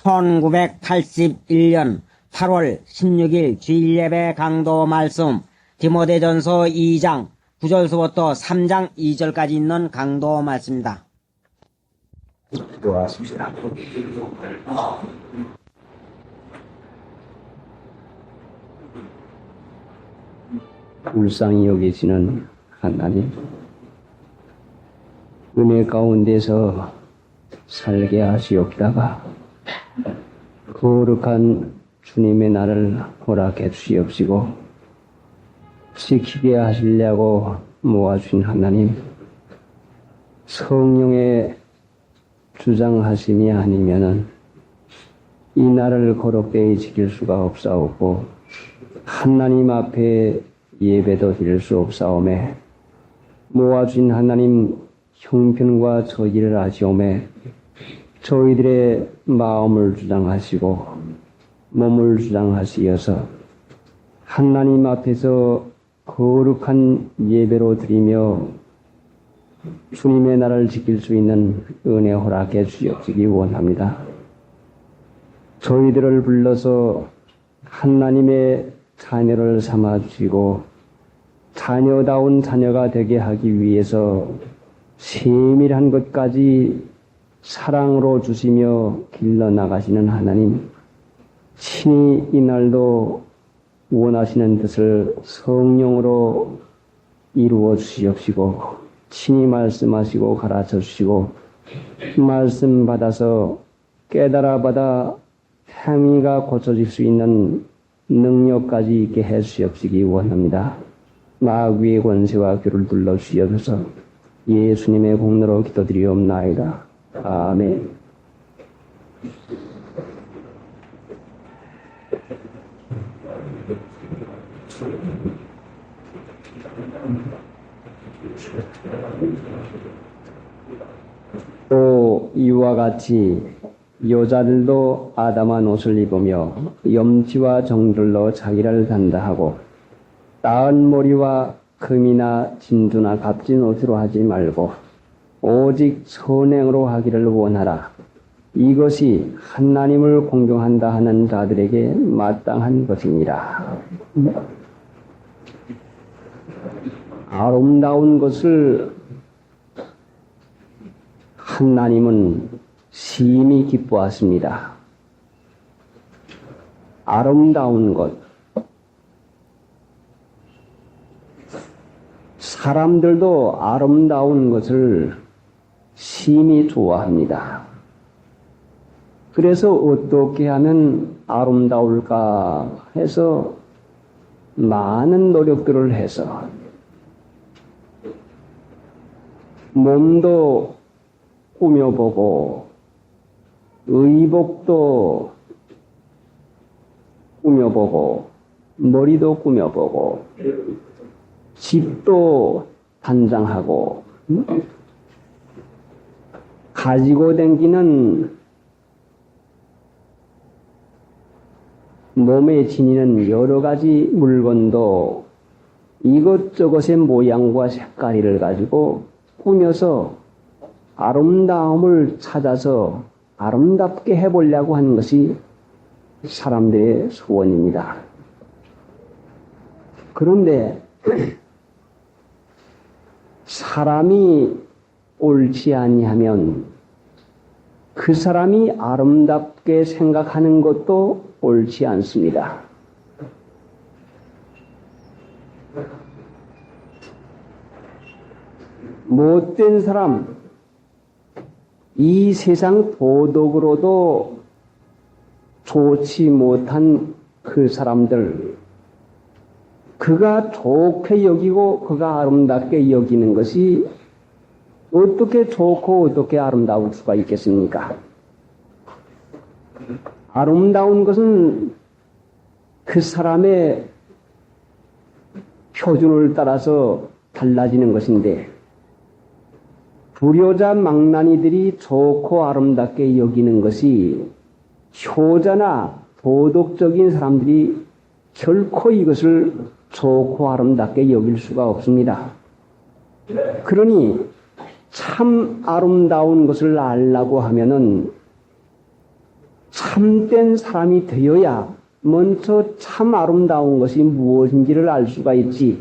1981년 8월 16일 주일예배 강도 말씀 디모데전서 2장 9절서부터 3장 2절까지 있는 강도 말씀입니다. 기도하십시다. 불쌍히 여기시는 하나님, 은혜 가운데서 살게 하시옵다가 거룩한 주님의 날을 허락해 주시옵시고 지키게 하시려고 모아주신 하나님, 성령의 주장하심이 아니면은 이 날을 거룩되이 지킬 수가 없사오고 하나님 앞에 예배도 드릴 수 없사오매 모아주신 하나님 형편과 처지를 아시오매 저희들의 마음을 주장하시고 몸을 주장하시어서 하나님 앞에서 거룩한 예배로 드리며 주님의 날을 지킬 수 있는 은혜 허락해 주시옵시기 원합니다. 저희들을 불러서 하나님의 자녀를 삼아주시고 자녀다운 자녀가 되게 하기 위해서 세밀한 것까지 사랑으로 주시며 길러나가시는 하나님, 친히 이날도 원하시는 뜻을 성령으로 이루어 주시옵시고 친히 말씀하시고 가르쳐 주시고 말씀 받아서 깨달아 받아 행위가 고쳐질 수 있는 능력까지 있게 해 주시옵시기 원합니다. 마귀의 권세와 귀를 둘러 주시옵소서. 예수님의 공로로 기도드리옵나이다. 아멘. 또 이와 같이 여자들도 아담한 옷을 입으며 염치와 정들로 자기를 단다하고 나은 머리와 금이나 진주나 값진 옷으로 하지 말고 오직 선행으로 하기를 원하라. 이것이 하나님을 공경한다 하는 자들에게 마땅한 것이니라. 아름다운 것을 하나님은 심히 기뻐하십니다. 아름다운 것. 사람들도 아름다운 것을 심히 좋아합니다. 그래서 어떻게 하면 아름다울까 해서 많은 노력들을 해서 몸도 꾸며보고 의복도 꾸며보고 머리도 꾸며보고 집도 단장하고 가지고 다니는 몸에 지니는 여러 가지 물건도 이것저것의 모양과 색깔을 가지고 꾸며서 아름다움을 찾아서 아름답게 해보려고 하는 것이 사람들의 소원입니다. 그런데 사람이 옳지 아니하면 그 사람이 아름답게 생각하는 것도 옳지 않습니다. 못된 사람, 이 세상 도덕으로도 좋지 못한 그 사람들, 그가 좋게 여기고 그가 아름답게 여기는 것이 어떻게 좋고 어떻게 아름다울 수가 있겠습니까? 아름다운 것은 그 사람의 표준을 따라서 달라지는 것인데 불효자 망나니들이 좋고 아름답게 여기는 것이 효자나 도덕적인 사람들이 결코 이것을 좋고 아름답게 여길 수가 없습니다. 그러니 참 아름다운 것을 알라고 하면은 참된 사람이 되어야 먼저 참 아름다운 것이 무엇인지를 알 수가 있지.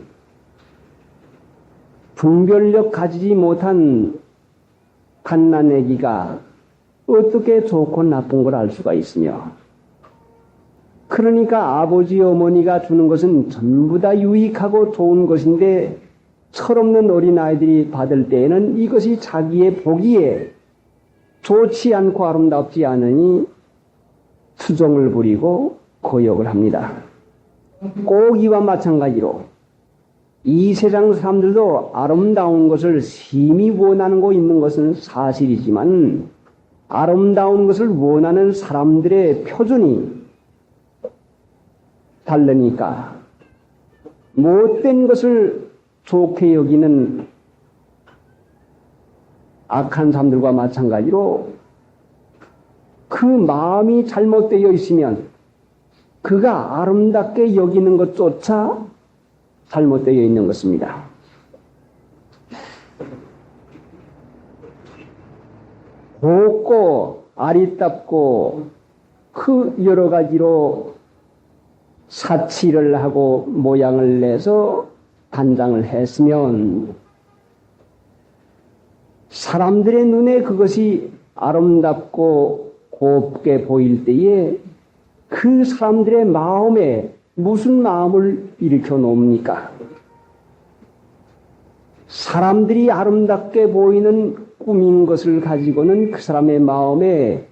분별력 가지지 못한 갓난아기가 어떻게 좋고 나쁜 걸 알 수가 있으며, 그러니까 아버지 어머니가 주는 것은 전부 다 유익하고 좋은 것인데 철없는 어린아이들이 받을 때에는 이것이 자기의 보기에 좋지 않고 아름답지 않으니 투정을 부리고 거역을 합니다. 꼭 이와 마찬가지로 이 세상 사람들도 아름다운 것을 심히 원하고 있는 것은 사실이지만 아름다운 것을 원하는 사람들의 표준이 다르니까 못된 것을 좋게 여기는 악한 사람들과 마찬가지로 그 마음이 잘못되어 있으면 그가 아름답게 여기는 것조차 잘못되어 있는 것입니다. 곱고 아리답고 그 여러 가지로 사치를 하고 모양을 내서 단장을 했으면 사람들의 눈에 그것이 아름답고 곱게 보일 때에 그 사람들의 마음에 무슨 마음을 일으켜 놓습니까? 사람들이 아름답게 보이는 꾸민 것을 가지고는 그 사람의 마음에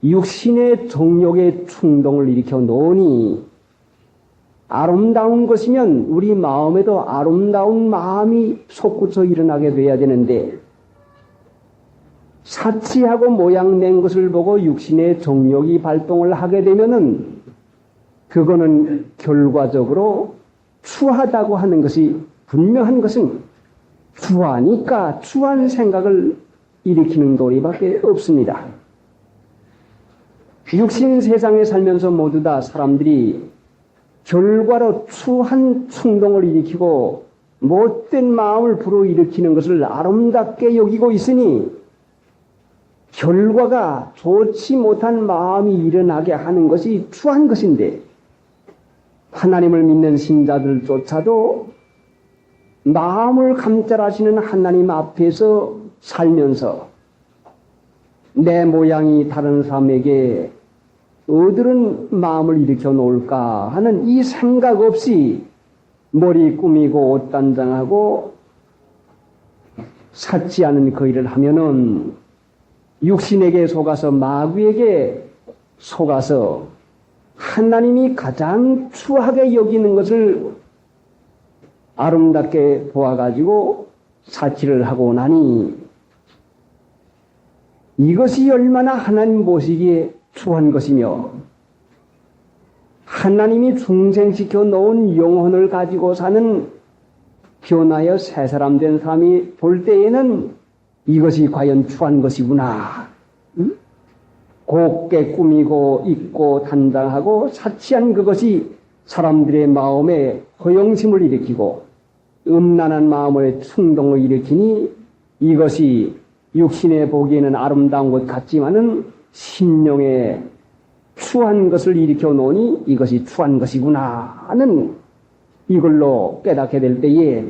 육신의 정욕의 충동을 일으켜 놓으니 아름다운 것이면 우리 마음에도 아름다운 마음이 솟구쳐 일어나게 돼야 되는데 사치하고 모양낸 것을 보고 육신의 정욕이 발동을 하게 되면은 그거는 결과적으로 추하다고 하는 것이 분명한 것은 추하니까 추한 생각을 일으키는 도리밖에 없습니다. 육신 세상에 살면서 모두 다 사람들이 결과로 추한 충동을 일으키고 못된 마음을 불어일으키는 것을 아름답게 여기고 있으니 결과가 좋지 못한 마음이 일어나게 하는 것이 추한 것인데 하나님을 믿는 신자들조차도 마음을 감찰하시는 하나님 앞에서 살면서 내 모양이 다른 사람에게 어디른 마음을 일으켜 놓을까 하는 이 생각 없이 머리 꾸미고 옷 단장하고 사치 않은 그 일을 하면은 육신에게 속아서 마귀에게 속아서 하나님이 가장 추하게 여기는 것을 아름답게 보아가지고 사치를 하고 나니 이것이 얼마나 하나님 보시기에 추한 것이며 하나님이 중생시켜 놓은 영혼을 가지고 사는 변하여 새 사람 된 사람이 볼 때에는 이것이 과연 추한 것이구나. 응? 곱게 꾸미고 입고 단장하고 사치한 그것이 사람들의 마음에 허영심을 일으키고 음란한 마음의 충동을 일으키니 이것이 육신에 보기에는 아름다운 것 같지만은 심령에 추한 것을 일으켜 놓으니 이것이 추한 것이구나 하는 이걸로 깨닫게 될 때에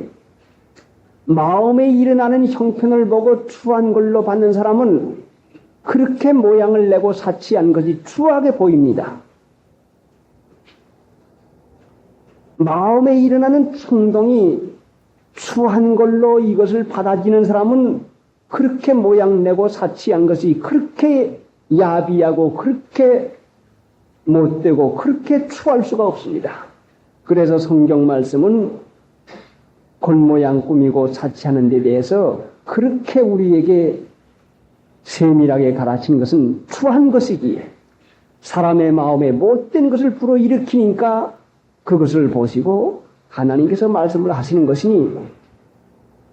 마음에 일어나는 형편을 보고 추한 걸로 받는 사람은 그렇게 모양을 내고 사치한 것이 추하게 보입니다. 마음에 일어나는 충동이 추한 걸로 이것을 받아지는 사람은 그렇게 모양 내고 사치한 것이 그렇게 야비하고 그렇게 못되고 그렇게 추할 수가 없습니다. 그래서 성경 말씀은 겉모양 꾸미고 사치하는 데 대해서 그렇게 우리에게 세밀하게 가르친 것은 추한 것이기에 사람의 마음에 못된 것을 불어일으키니까 그것을 보시고 하나님께서 말씀을 하시는 것이니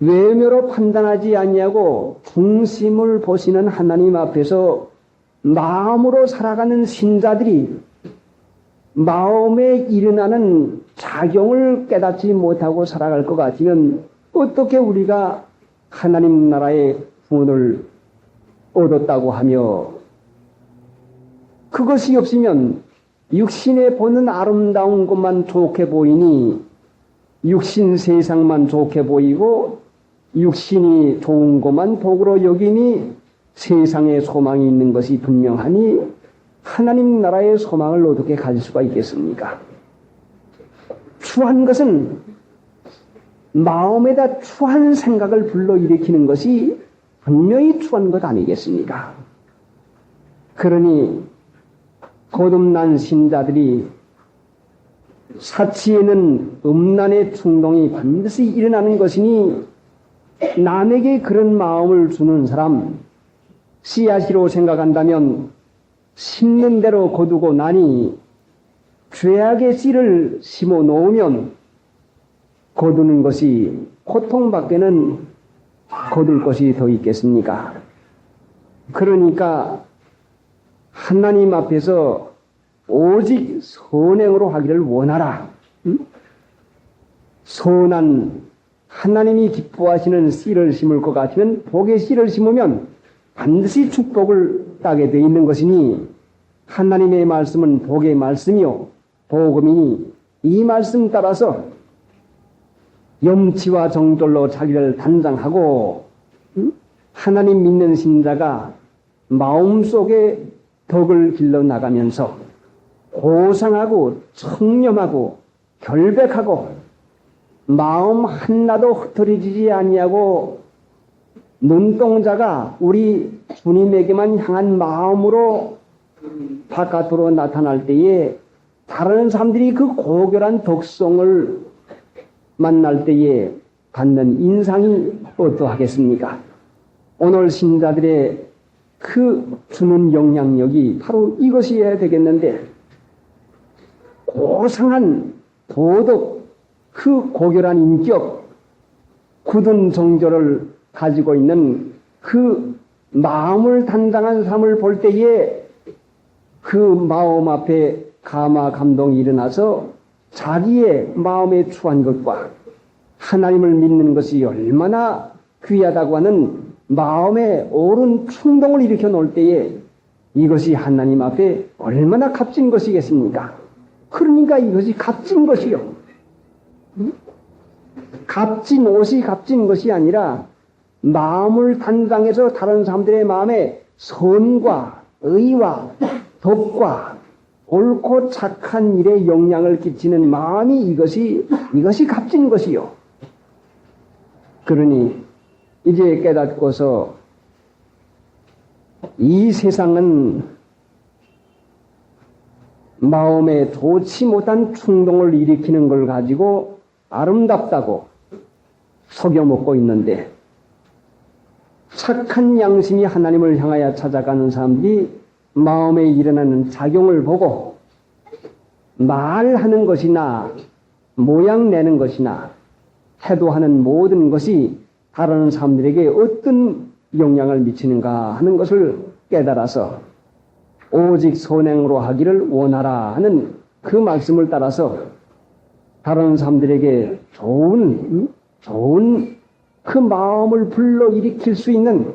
외모로 판단하지 아니하고 중심을 보시는 하나님 앞에서 마음으로 살아가는 신자들이 마음에 일어나는 작용을 깨닫지 못하고 살아갈 것 같으면 어떻게 우리가 하나님 나라의 구원을 얻었다고 하며 그것이 없으면 육신에 보는 아름다운 것만 좋게 보이니 육신 세상만 좋게 보이고 육신이 좋은 것만 복으로 여기니 세상에 소망이 있는 것이 분명하니 하나님 나라의 소망을 어떻게 가질 수가 있겠습니까? 추한 것은 마음에다 추한 생각을 불러일으키는 것이 분명히 추한 것 아니겠습니까? 그러니 거듭난 신자들이 사치에는 음란의 충동이 반드시 일어나는 것이니 남에게 그런 마음을 주는 사람, 씨앗이로 생각한다면 심는 대로 거두고 나니 죄악의 씨를 심어 놓으면 거두는 것이 고통밖에는 거둘 것이 더 있겠습니까? 그러니까 하나님 앞에서 오직 선행으로 하기를 원하라. 선한 하나님이 기뻐하시는 씨를 심을 것 같으면 복의 씨를 심으면 반드시 축복을 따게 되어 있는 것이니 하나님의 말씀은 복의 말씀이요 복음이니 이 말씀 따라서 염치와 정절로 자기를 단장하고 하나님 믿는 신자가 마음속에 덕을 길러 나가면서 고상하고 청렴하고 결백하고 마음 하나도 흩어지지 아니하고 눈동자가 우리 주님에게만 향한 마음으로 바깥으로 나타날 때에 다른 사람들이 그 고결한 덕성을 만날 때에 받는 인상이 어떠하겠습니까? 오늘 신자들의 그 주는 영향력이 바로 이것이어야 되겠는데 고상한 도덕, 그 고결한 인격, 굳은 정절을 가지고 있는 그 마음을 단단한 삶을 볼 때에 그 마음 앞에 감화 감동이 일어나서 자기의 마음에 추한 것과 하나님을 믿는 것이 얼마나 귀하다고 하는 마음에 옳은 충동을 일으켜 놓을 때에 이것이 하나님 앞에 얼마나 값진 것이겠습니까? 그러니까 이것이 값진 것이요. 값진 옷이 값진 것이 아니라 마음을 단장해서 다른 사람들의 마음에 선과 의와 덕과 옳고 착한 일에 영향을 끼치는 마음이 이것이 값진 것이요. 그러니 이제 깨닫고서 이 세상은 마음에 좋지 못한 충동을 일으키는 걸 가지고 아름답다고 속여먹고 있는데 착한 양심이 하나님을 향하여 찾아가는 사람들이 마음에 일어나는 작용을 보고 말하는 것이나 모양 내는 것이나 태도하는 모든 것이 다른 사람들에게 어떤 영향을 미치는가 하는 것을 깨달아서 오직 선행으로 하기를 원하라 하는 그 말씀을 따라서 다른 사람들에게 좋은 그 마음을 불러일으킬 수 있는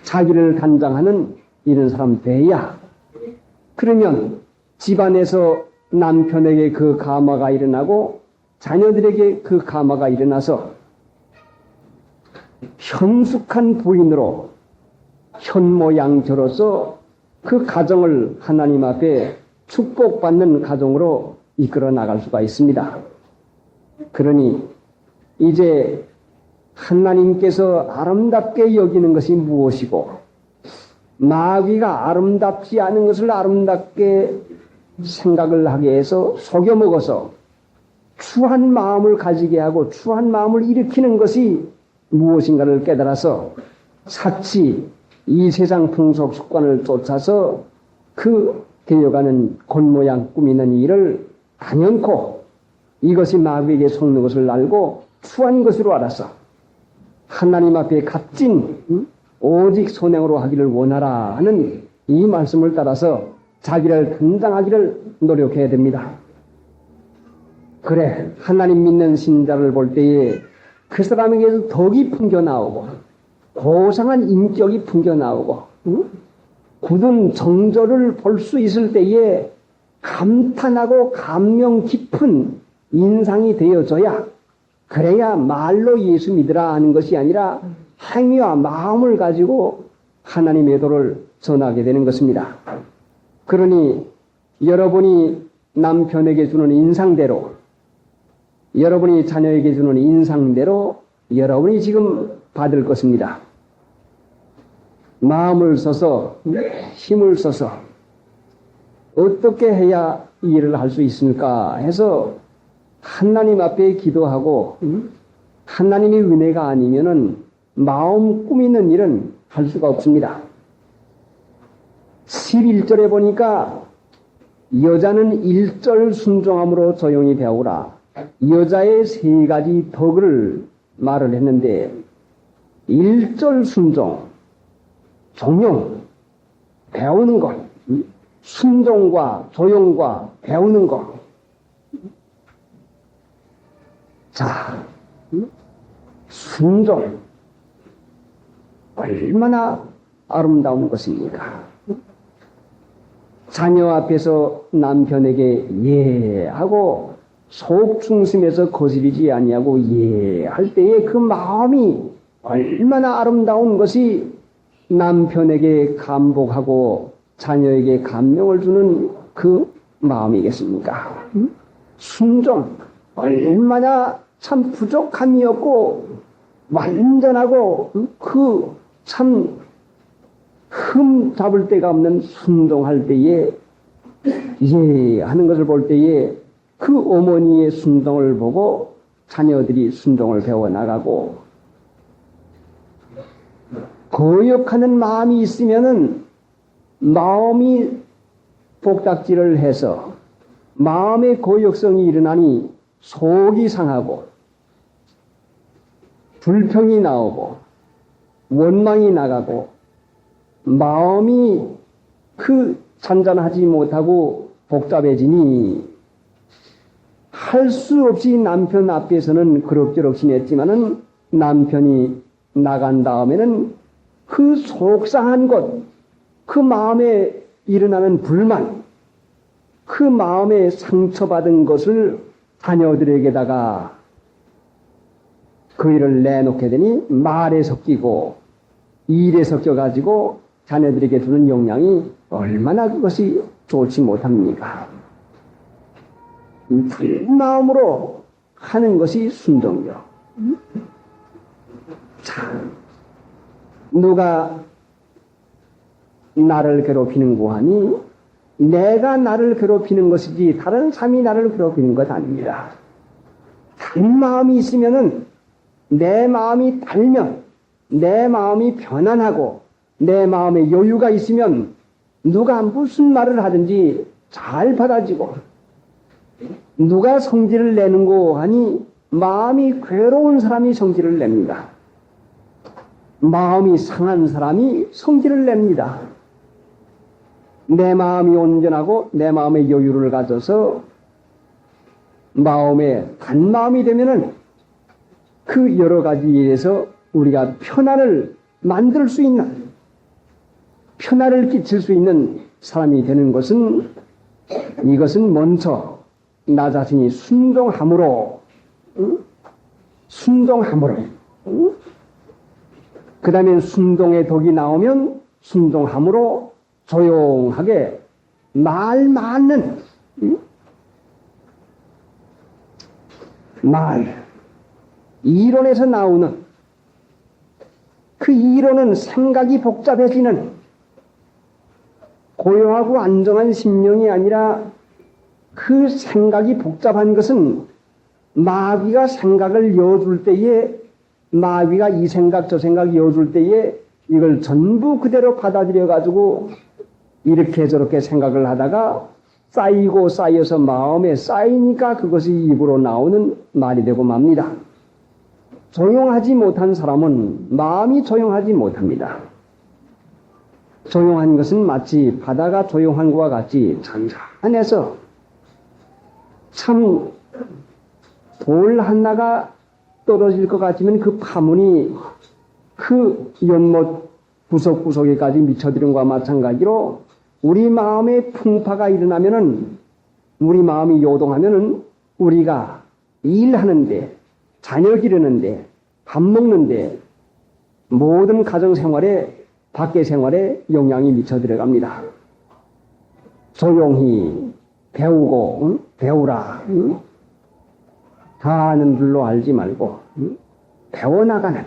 자기를 단장하는 이런 사람 돼야 그러면 집안에서 남편에게 그 감화가 일어나고 자녀들에게 그 감화가 일어나서 현숙한 부인으로 현모양처로서 그 가정을 하나님 앞에 축복받는 가정으로 이끌어 나갈 수가 있습니다. 그러니 이제 하나님께서 아름답게 여기는 것이 무엇이고 마귀가 아름답지 않은 것을 아름답게 생각을 하게 해서 속여먹어서 추한 마음을 가지게 하고 추한 마음을 일으키는 것이 무엇인가를 깨달아서 사치 이 세상 풍속 습관을 쫓아서 그 되어가는 곤모양 꾸미는 일을 단연코 이것이 마귀에게 속는 것을 알고 추한 것으로 알아서 하나님 앞에 값진 오직 선행으로 하기를 원하라 하는 이 말씀을 따라서 자기를 단장하기를 노력해야 됩니다. 그래 하나님 믿는 신자를 볼 때에 그 사람에게서 덕이 풍겨나오고 고상한 인격이 풍겨나오고 굳은 정조를 볼 수 있을 때에 감탄하고 감명 깊은 인상이 되어져야, 그래야 말로 예수 믿으라 하는 것이 아니라 행위와 마음을 가지고 하나님의 도를 전하게 되는 것입니다. 그러니 여러분이 남편에게 주는 인상대로, 여러분이 자녀에게 주는 인상대로 여러분이 지금 받을 것입니다. 마음을 써서, 힘을 써서 어떻게 해야 이 일을 할 수 있습니까 해서 하나님 앞에 기도하고, 하나님의 은혜가 아니면은 마음 꾸미는 일은 할 수가 없습니다. 11절에 보니까 여자는 1절 순종함으로 조용히 배우라. 여자의 3가지 덕을 말을 했는데, 1절 순종, 종용, 배우는 것, 순종과 조용과 배우는 것. 자, 순종, 얼마나 아름다운 것입니까? 자녀 앞에서 남편에게 예 하고 속 중심에서 거스리지 아니하고 예 할 때에 그 마음이 얼마나 아름다운 것이 남편에게 감복하고 자녀에게 감명을 주는 그 마음이겠습니까? 순종, 얼마나 참 부족함이었고 완전하고 그 참 흠 잡을 데가 없는 순종할 때에 예 하는 것을 볼 때에 그 어머니의 순종을 보고 자녀들이 순종을 배워나가고, 거역하는 마음이 있으면은 마음이 복닥지를 해서 마음의 거역성이 일어나니 속이 상하고 불평이 나오고 원망이 나가고 마음이 그 잔잔하지 못하고 복잡해지니 할 수 없이 남편 앞에서는 그럭저럭 지냈지만은 남편이 나간 다음에는 그 속상한 것, 그 마음에 일어나는 불만, 그 마음에 상처받은 것을 자녀들에게다가 그 일을 내놓게 되니 말에 섞이고 일에 섞여가지고 자녀들에게 주는 영향이 얼마나 그것이 좋지 못합니까? 푸른 마음으로 하는 것이 순종이요. 자, 누가 나를 괴롭히는고 하니 내가 나를 괴롭히는 것이지 다른 사람이 나를 괴롭히는 것 아닙니다. 다른 마음이 있으면은 내 마음이 달면, 내 마음이 편안하고 내 마음에 여유가 있으면 누가 무슨 말을 하든지 잘 받아지고, 누가 성질을 내는고 하니 마음이 괴로운 사람이 성질을 냅니다. 마음이 상한 사람이 성질을 냅니다. 내 마음이 온전하고 내 마음의 여유를 가져서 마음에 단마음이 되면은 그 여러 가지 일에서 우리가 편안을 만들 수 있는, 편안을 끼칠 수 있는 사람이 되는 것은, 이것은 먼저 나 자신이 순종함으로, 순종함으로, 그 다음에 순종의 덕이 나오면 순종함으로 조용하게 말 많는 말, 이론에서 나오는 그 이론은 생각이 복잡해지는 고요하고 안정한 심령이 아니라, 그 생각이 복잡한 것은 마귀가 생각을 여줄 때에, 마귀가 이 생각 저 생각 여줄 때에 이걸 전부 그대로 받아들여 가지고 이렇게 저렇게 생각을 하다가 쌓이고 쌓여서 마음에 쌓이니까 그것이 입으로 나오는 말이 되고 맙니다. 조용하지 못한 사람은 마음이 조용하지 못합니다. 조용한 것은 마치 바다가 조용한 것과 같이 잔잔해서 참 돌 하나가 떨어질 것 같으면 그 파문이 그 연못 구석구석에까지 미쳐드는 것과 마찬가지로 우리 마음에 풍파가 일어나면은, 우리 마음이 요동하면은 우리가 일하는데, 자녀 기르는데, 밥 먹는데, 모든 가정생활에, 밖의 생활에 영향이 미쳐 들어갑니다. 조용히 배우고, 응? 배우라. 응? 다 아는 줄로 알지 말고, 응? 배워나가는,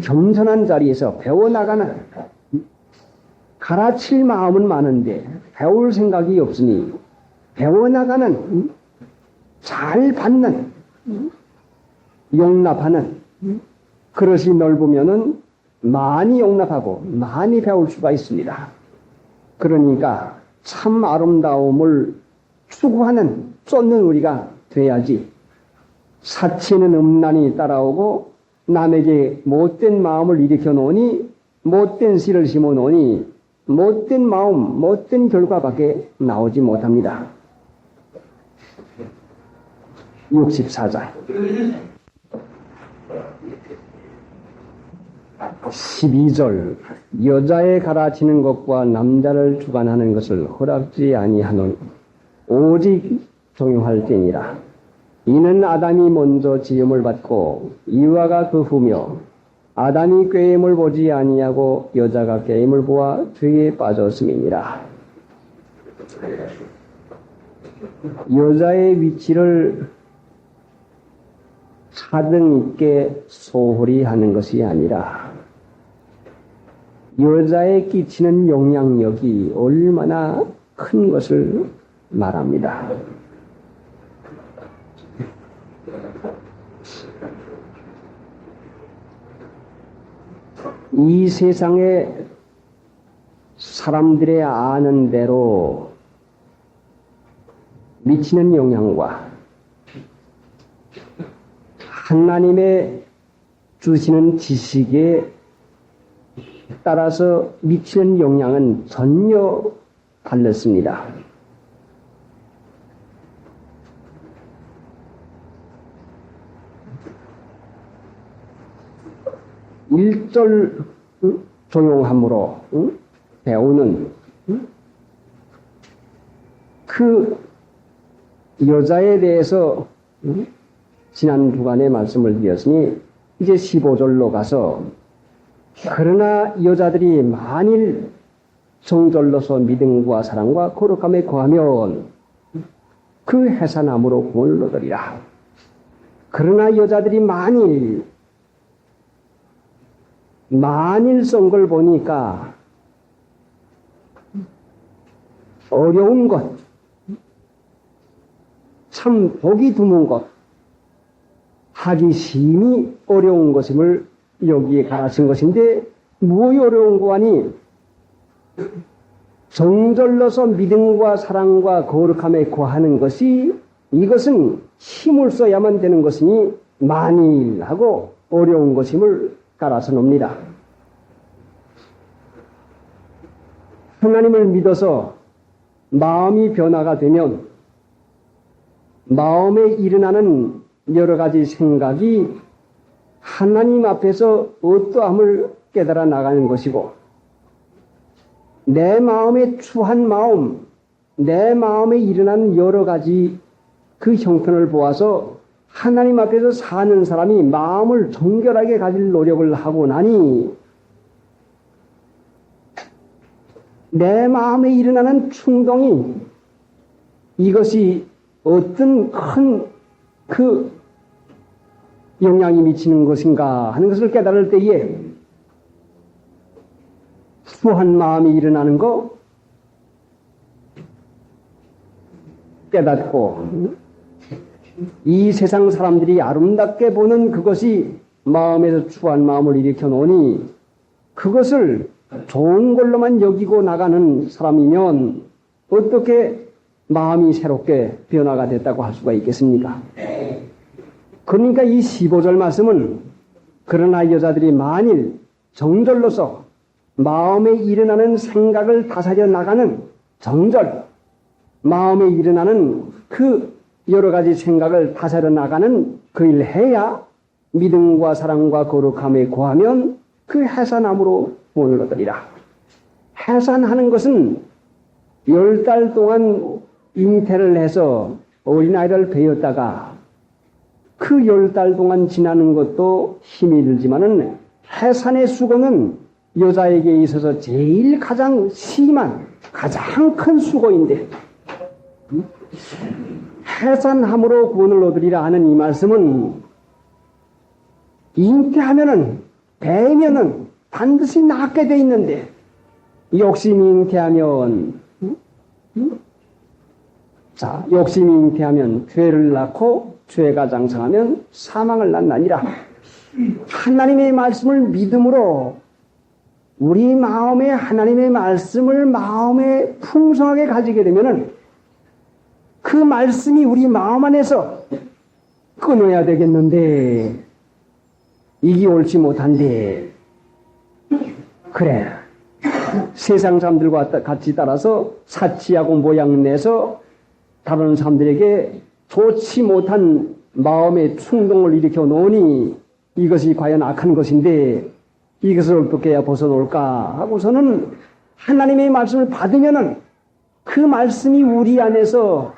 겸손한 자리에서 배워나가는, 가르칠 마음은 많은데 배울 생각이 없으니 배워나가는, 잘 받는, 용납하는 그릇이 넓으면은 많이 용납하고 많이 배울 수가 있습니다. 그러니까 참 아름다움을 추구하는, 쫓는 우리가 돼야지. 사치는 음란이 따라오고 남에게 못된 마음을 일으켜 놓으니, 못된 씨를 심어 놓으니 못된 마음, 못된 결과밖에 나오지 못합니다. 64장 12절 여자에 가라치는 것과 남자를 주관하는 것을 허락지 아니하노니 오직 종용할 때니라. 이는 아담이 먼저 지음을 받고 이와가 그 후며 아담이 꾀임을 보지 아니하고 여자가 꾀임을 보아 죄에 빠졌음이니라. 여자의 위치를 차등 있게 소홀히 하는 것이 아니라 여자에 끼치는 영향력이 얼마나 큰 것을 말합니다. 이 세상에 사람들의 아는 대로 미치는 영향과 하나님의 주시는 지식에 따라서 미치는 영향은 전혀 달랐습니다. 일절 조용함으로 배우는 그 여자에 대해서 지난 주간에 말씀을 드렸으니 이제 15절로 가서 그러나 여자들이 만일 정절로서 믿음과 사랑과 거룩함에 거하면 그 해산함으로 구원을 얻으리라. 그러나 여자들이 만일 쓴 걸 보니까 어려운 것, 참 보기 드문 것, 하기 심히 어려운 것임을 여기에 가르친 것인데 무엇이 어려운 거 아니? 정절로서 믿음과 사랑과 거룩함에 거하는 것이, 이것은 힘을 써야만 되는 것이니 만일 하고 어려운 것임을 깔아서 놉니다. 하나님을 믿어서 마음이 변화가 되면 마음에 일어나는 여러 가지 생각이 하나님 앞에서 어떠함을 깨달아 나가는 것이고, 내 마음에 추한 마음, 내 마음에 일어나는 여러 가지 그 형편을 보아서 하나님 앞에서 사는 사람이 마음을 정결하게 가질 노력을 하고 나니 내 마음에 일어나는 충동이 이것이 어떤 큰 그 영향이 미치는 것인가 하는 것을 깨달을 때에 수한 마음이 일어나는 거 깨닫고 이 세상 사람들이 아름답게 보는 그것이 마음에서 추한 마음을 일으켜 놓으니 그것을 좋은 걸로만 여기고 나가는 사람이면 어떻게 마음이 새롭게 변화가 됐다고 할 수가 있겠습니까? 그러니까 이 15절 말씀은 그러나 여자들이 만일 정절로서 마음에 일어나는 생각을 다스려 나가는 정절, 마음에 일어나는 그 여러 가지 생각을 다스려 나가는 그 일 해야 믿음과 사랑과 거룩함에 거하면 그 해산함으로 구원을 얻으리라. 해산하는 것은 10달 동안 잉태를 해서 어린아이를 베었다가 그 10달 동안 지나는 것도 힘이 들지만은 해산의 수고는 여자에게 있어서 제일 가장 심한 가장 큰 수고인데 해산함으로 구원을 얻으리라 하는 이 말씀은 잉태하면은 배면은 반드시 낳게 돼 있는데 욕심이 잉태하면 자 욕심이 잉태하면 죄를 낳고 죄가 장성하면 사망을 낳나니라. 하나님의 말씀을 믿음으로 우리 마음에 하나님의 말씀을 마음에 풍성하게 가지게 되면은 그 말씀이 우리 마음 안에서 끊어야 되겠는데 이기 옳지 못한데 그래 세상 사람들과 같이 따라서 사치하고 모양내서 다른 사람들에게 좋지 못한 마음의 충동을 일으켜 놓으니 이것이 과연 악한 것인데 이것을 어떻게 해야 벗어놓을까 하고서는 하나님의 말씀을 받으면은 그 말씀이 우리 안에서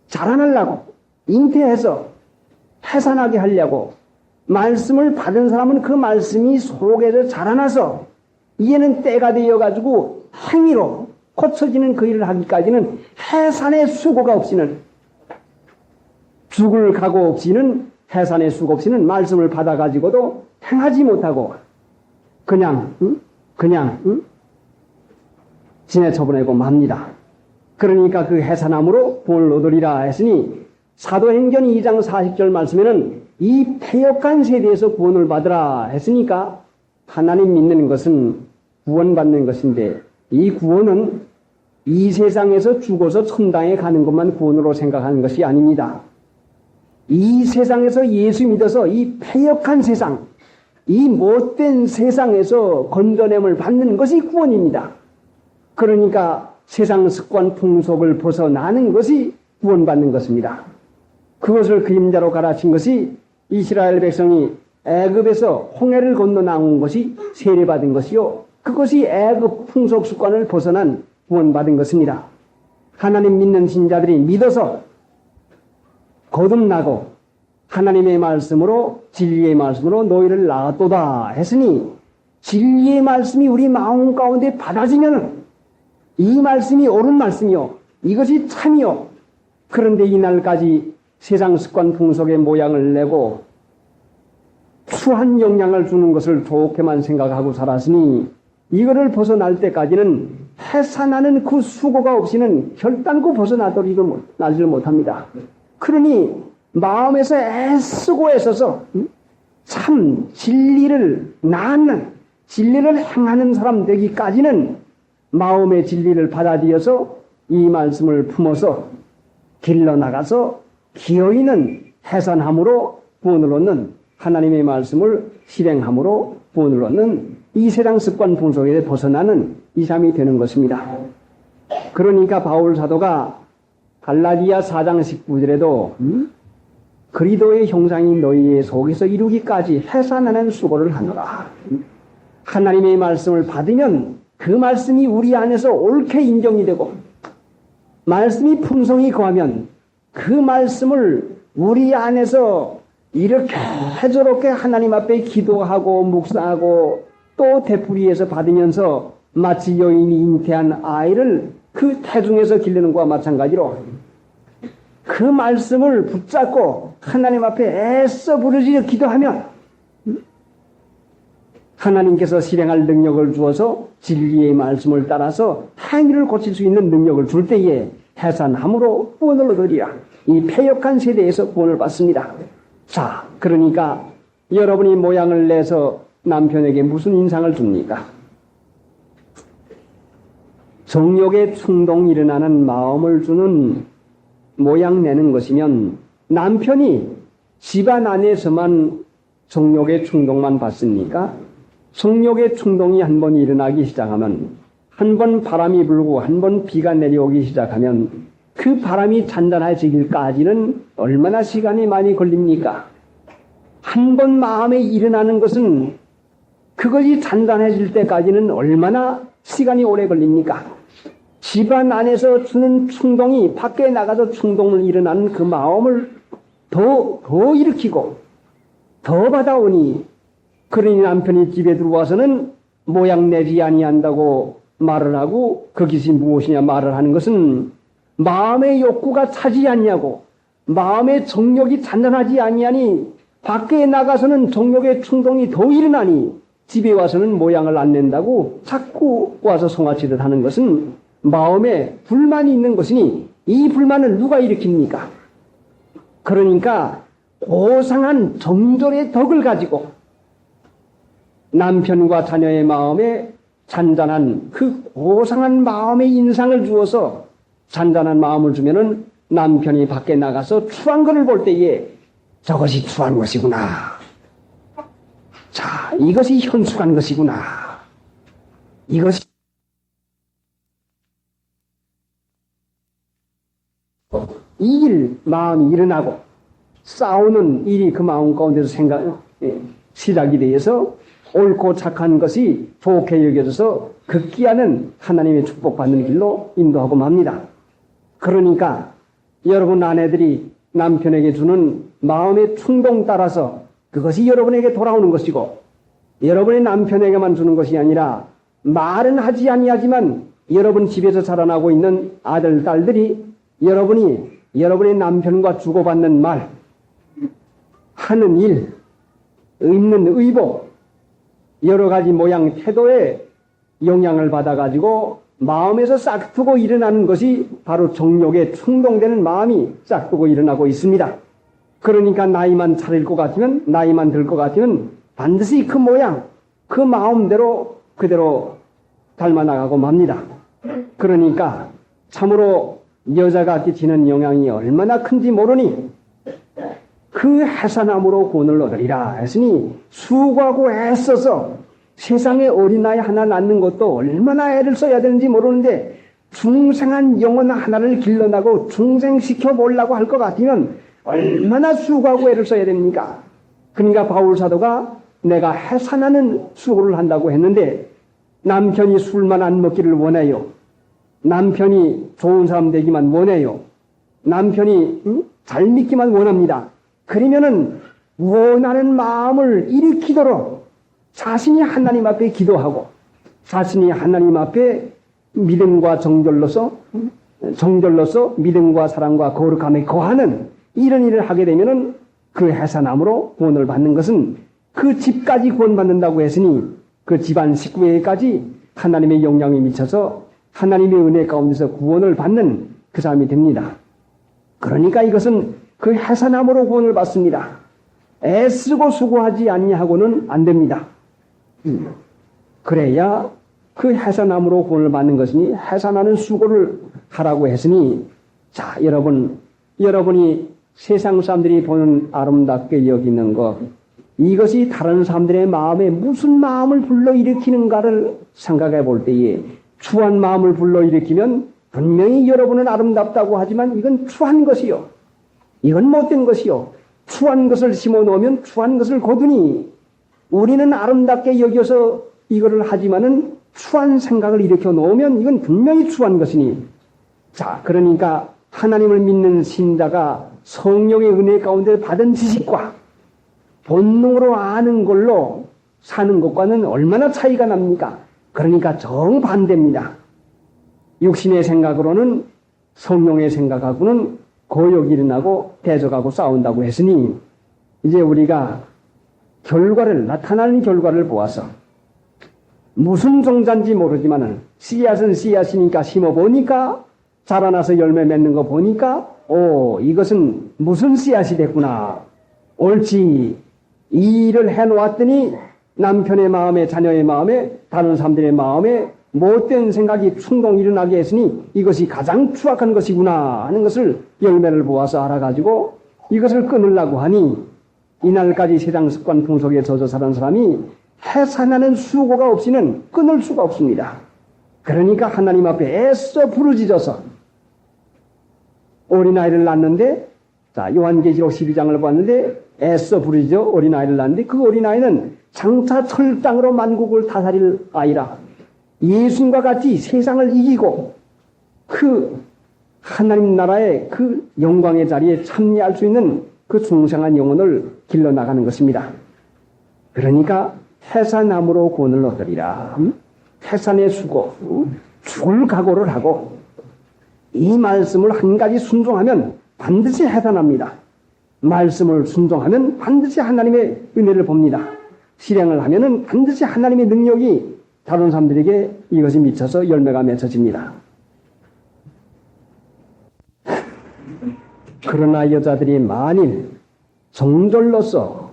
자라나려고 잉태해서 해산하게 하려고 말씀을 받은 사람은 그 말씀이 속에서 자라나서 이제는 때가 되어가지고 행위로 고쳐지는 그 일을 하기까지는 해산의 수고가 없이는 죽을 각오 없이는 해산의 수고 없이는 말씀을 받아가지고도 행하지 못하고 그냥 지내쳐보내고 맙니다. 그러니까 그 해산함으로 구원을 얻으리라 했으니 사도행전 2장 40절 말씀에는 이 패역한 세대에서 구원을 받으라 했으니까 하나님 믿는 것은 구원받는 것인데 이 구원은 이 세상에서 죽어서 천당에 가는 것만 구원으로 생각하는 것이 아닙니다. 이 세상에서 예수 믿어서 이 패역한 세상, 이 못된 세상에서 건져냄을 받는 것이 구원입니다. 그러니까 세상 습관 풍속을 벗어나는 것이 구원받는 것입니다. 그것을 그림자로 가르친 것이 이스라엘 백성이 애굽에서 홍해를 건너 나온 것이 세례받은 것이요. 그것이 애굽 풍속 습관을 벗어난 구원받은 것입니다. 하나님 믿는 신자들이 믿어서 거듭나고 하나님의 말씀으로 진리의 말씀으로 너희를 낳았도다 했으니 진리의 말씀이 우리 마음 가운데 받아지면 이 말씀이 옳은 말씀이요. 이것이 참이요. 그런데 이날까지 세상 습관 풍속의 모양을 내고 추한 영향을 주는 것을 좋게만 생각하고 살았으니 이거를 벗어날 때까지는 해산하는 그 수고가 없이는 결단코 벗어나지를 못합니다. 그러니 마음에서 애쓰고 애써서 참 진리를 낳는 진리를 행하는 사람 되기까지는 마음의 진리를 받아들여서 이 말씀을 품어서 길러나가서 기어있는 해산함으로 구원을 얻는 하나님의 말씀을 실행함으로 구원을 얻는 이 세상 습관 풍속에 벗어나는 이 삶이 되는 것입니다. 그러니까 바울 사도가 갈라디아 4장 19절에도 그리스도의 형상이 너희의 속에서 이루기까지 해산하는 수고를 하노라. 하나님의 말씀을 받으면 그 말씀이 우리 안에서 옳게 인정이 되고 말씀이 풍성히 거하면 그 말씀을 우리 안에서 이렇게 저렇게 하나님 앞에 기도하고 묵상하고 또 되풀이해서 받으면서 마치 여인이 잉태한 아이를 그 태중에서 기르는 것과 마찬가지로 그 말씀을 붙잡고 하나님 앞에 애써 부르짖어 기도하면 하나님께서 실행할 능력을 주어서 진리의 말씀을 따라서 행위를 고칠 수 있는 능력을 줄 때에 해산함으로 구원을 얻으리라. 이 패역한 세대에서 구원을 받습니다. 자, 그러니까 여러분이 모양을 내서 남편에게 무슨 인상을 줍니까? 정욕의 충동이 일어나는 마음을 주는 모양 내는 것이면 남편이 집안 안에서만 정욕의 충동만 받습니까? 정욕의 충동이 한 번 일어나기 시작하면 한 번 바람이 불고 한 번 비가 내려오기 시작하면 그 바람이 잔잔해지기까지는 얼마나 시간이 많이 걸립니까? 한 번 마음에 일어나는 것은 그것이 잔잔해질 때까지는 얼마나 시간이 오래 걸립니까? 집안 안에서 주는 충동이 밖에 나가서 충동을 일어나는 그 마음을 더 일으키고 더 받아오니, 그러니 남편이 집에 들어와서는 모양 내지 아니한다고 말을 하고, 그것이 무엇이냐 말을 하는 것은 마음의 욕구가 차지 않냐고, 마음의 정욕이 잔잔하지 아니하니 밖에 나가서는 정욕의 충동이 더 일어나니 집에 와서는 모양을 안 낸다고 자꾸 와서 송아치듯 하는 것은 마음에 불만이 있는 것이니, 이 불만을 누가 일으킵니까? 그러니까 고상한 정절의 덕을 가지고 남편과 자녀의 마음에 잔잔한 그 고상한 마음의 인상을 주어서, 잔잔한 마음을 주면은 남편이 밖에 나가서 추한 것을 볼 때에 저것이 추한 것이구나. 자, 이것이 현숙한 것이구나. 이것이 마음이 일어나고 싸우는 일이 그 마음 가운데서 시작이 되어서 옳고 착한 것이 좋게 여겨져서 극기하는 하나님의 축복받는 길로 인도하고 맙니다. 그러니까 여러분 아내들이 남편에게 주는 마음의 충동 따라서 그것이 여러분에게 돌아오는 것이고, 여러분의 남편에게만 주는 것이 아니라 말은 하지 아니하지만 여러분 집에서 자라나고 있는 아들, 딸들이 여러분의 남편과 주고받는 말, 하는 일, 입는 의복, 여러 가지 모양 태도에 영향을 받아가지고 마음에서 싹트고 일어나는 것이 바로 정욕에 충동되는 마음이 싹트고 일어나고 있습니다. 그러니까 나이만 차릴 것 같으면, 나이만 들 것 같으면 반드시 그 모양, 그 마음대로 그대로 닮아나가고 맙니다. 그러니까 참으로 여자가 끼치는 영향이 얼마나 큰지 모르니 그 해산함으로 구원을 얻으리라 했으니, 수고하고 애써서 세상에 어린아이 하나 낳는 것도 얼마나 애를 써야 되는지 모르는데, 중생한 영혼 하나를 길러나고 중생시켜 보려고 할 것 같으면 얼마나 수고하고 애를 써야 됩니까? 그러니까 바울사도가 내가 해산하는 수고를 한다고 했는데, 남편이 술만 안 먹기를 원해요. 남편이 좋은 사람 되기만 원해요. 남편이 잘 믿기만 원합니다. 그러면은 원하는 마음을 일으키도록 자신이 하나님 앞에 기도하고, 자신이 하나님 앞에 믿음과 정절로서 믿음과 사랑과 거룩함에 거하는 이런 일을 하게 되면은 그 해산함으로 구원을 받는 것은 그 집까지 구원받는다고 했으니 그 집안 식구에게까지 하나님의 영향이 미쳐서 하나님의 은혜 가운데서 구원을 받는 그 사람이 됩니다. 그러니까 이것은 그 해산함으로 구원을 받습니다. 애쓰고 수고하지 않냐하고는 안 됩니다. 그래야 그 해산함으로 구원을 받는 것이니, 해산하는 수고를 하라고 했으니, 자, 여러분이 세상 사람들이 보는 아름답게 여기는 것, 이것이 다른 사람들의 마음에 무슨 마음을 불러일으키는가를 생각해 볼 때에, 추한 마음을 불러일으키면 분명히 여러분은 아름답다고 하지만 이건 추한 것이요, 이건 못된 것이요, 추한 것을 심어 놓으면 추한 것을 거두니, 우리는 아름답게 여겨서 이거를 하지만은 추한 생각을 일으켜 놓으면 이건 분명히 추한 것이니, 자, 그러니까 하나님을 믿는 신자가 성령의 은혜 가운데 받은 지식과 본능으로 아는 걸로 사는 것과는 얼마나 차이가 납니까? 그러니까 정반대입니다. 육신의 생각으로는, 성령의 생각하고는 거역이 일어나고 대적하고 싸운다고 했으니, 이제 우리가 나타나는 결과를 보아서 무슨 종자인지 모르지만은 씨앗은 씨앗이니까 심어보니까 자라나서 열매 맺는 거 보니까 이것은 무슨 씨앗이 됐구나. 옳지. 이 일을 해놓았더니 남편의 마음에, 자녀의 마음에, 다른 사람들의 마음에 못된 생각이 충동이 일어나게 했으니 이것이 가장 추악한 것이구나 하는 것을 열매를 보아서 알아가지고 이것을 끊으려고 하니, 이날까지 세상 습관 풍속에 젖어 사는 사람이 해산하는 수고가 없이는 끊을 수가 없습니다. 그러니까 하나님 앞에 애써 부르짖어서 어린아이를 낳는데, 자, 요한계시록 12장을 봤는데 애써 부르짖어 어린아이를 낳는데, 그 어린아이는 장차 철장으로 만국을 다스릴 아이라 예수님과 같이 세상을 이기고 그 하나님 나라의 그 영광의 자리에 참여할 수 있는 그 중생한 영혼을 길러나가는 것입니다. 그러니까 태산나무로 구원을 얻으리라. 태산의 수고, 죽을 각오를 하고 이 말씀을 한 가지 순종하면 반드시 해산합니다. 말씀을 순종하면 반드시 하나님의 은혜를 봅니다. 실행을 하면은 반드시 하나님의 능력이 다른 사람들에게 이것이 미쳐서 열매가 맺어집니다. 그러나 여자들이 만일 정절로서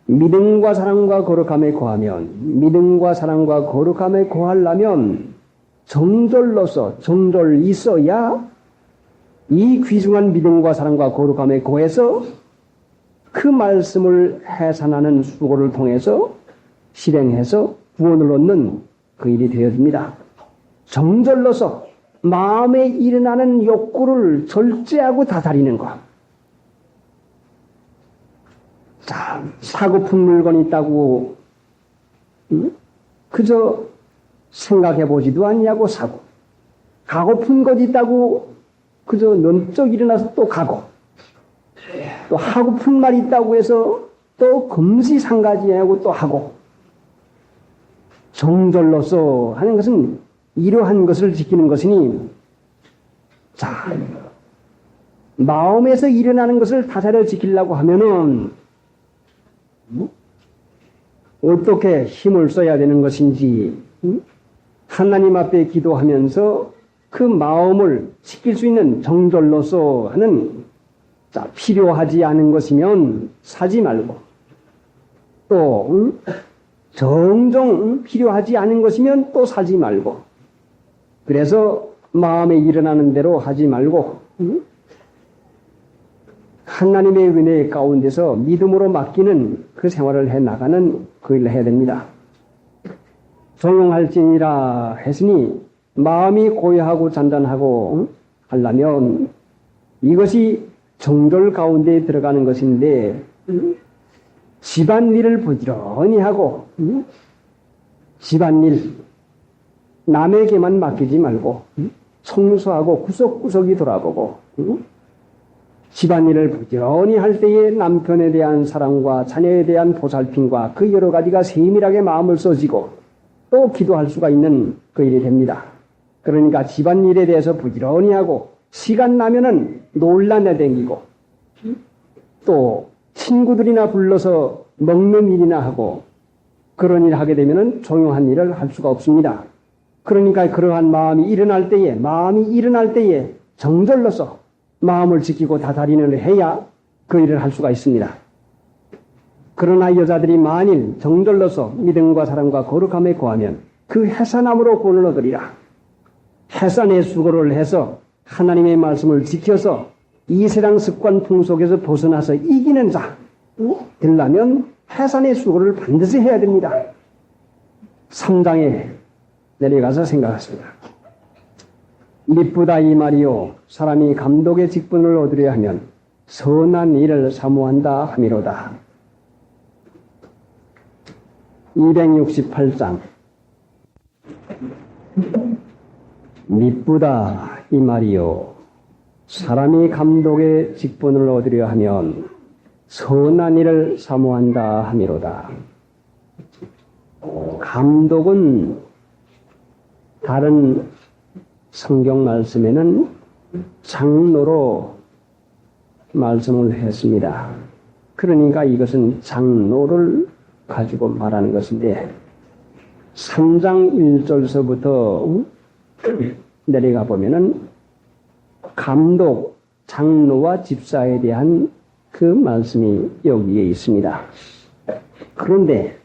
믿음과 사랑과 거룩함에 거하면, 믿음과 사랑과 거룩함에 거하려면 정절로서 정절 있어야 이 귀중한 믿음과 사랑과 거룩함에 거해서 그 말씀을 해산하는 수고를 통해서 실행해서 구원을 얻는 그 일이 되어집니다. 정절로서 마음에 일어나는 욕구를 절제하고 다스리는 것. 자, 사고픈 물건이 있다고 그저 생각해 보지도 않냐고 사고, 가고픈 것이 있다고 그저 넌쩍 일어나서 또 가고, 또 하고픈 말이 있다고 해서 또 금시상가지하고 또 하고, 정절로서 하는 것은 이러한 것을 지키는 것이니, 자, 마음에서 일어나는 것을 다스려 지키려고 하면은 어떻게 힘을 써야 되는 것인지, 하나님 앞에 기도하면서 그 마음을 지킬 수 있는 정절로서 하는, 자, 필요하지 않은 것이면 사지 말고, 또 정정 필요하지 않은 것이면 또 사지 말고, 그래서 마음에 일어나는 대로 하지 말고 하나님의 은혜 가운데서 믿음으로 맡기는 그 생활을 해나가는 그 일을 해야 됩니다. 조용할지니라 했으니 마음이 고요하고 잔잔하고 하려면 이것이 정절 가운데 들어가는 것인데, 집안일을 부지런히 하고 집안일 남에게만 맡기지 말고 청소하고 구석구석이 돌아보고 집안일을 부지런히 할 때에 남편에 대한 사랑과 자녀에 대한 보살핌과 그 여러 가지가 세밀하게 마음을 써지고 또 기도할 수가 있는 그 일이 됩니다. 그러니까 집안일에 대해서 부지런히 하고 시간 나면은 놀라내댕기고 또 친구들이나 불러서 먹는 일이나 하고 그런 일을 하게 되면은 조용한 일을 할 수가 없습니다. 그러니까 그러한 마음이 일어날 때에 정절로서 마음을 지키고 다스리는 일을 해야 그 일을 할 수가 있습니다. 그러나 여자들이 만일 정절로서 믿음과 사랑과 거룩함에 거하면 그 해산함으로 구원을 얻으리라. 해산의 수고를 해서 하나님의 말씀을 지켜서 이 세상 습관 풍속에서 벗어나서 이기는 자 되려면 해산의 수고를 반드시 해야 됩니다. 3장에 내려가서 생각하십니다. 미쁘다 이 말이요, 사람이 감독의 직분을 얻으려 하면 선한 일을 사모한다 함이로다. 268장. 미쁘다 이 말이요, 사람이 감독의 직분을 얻으려 하면 선한 일을 사모한다 함이로다. 감독은 다른 성경 말씀에는 장로로 말씀을 했습니다. 그러니까 이것은 장로를 가지고 말하는 것인데 3장 1절서부터 내려가 보면은 감독, 장로와 집사에 대한 그 말씀이 여기에 있습니다. 그런데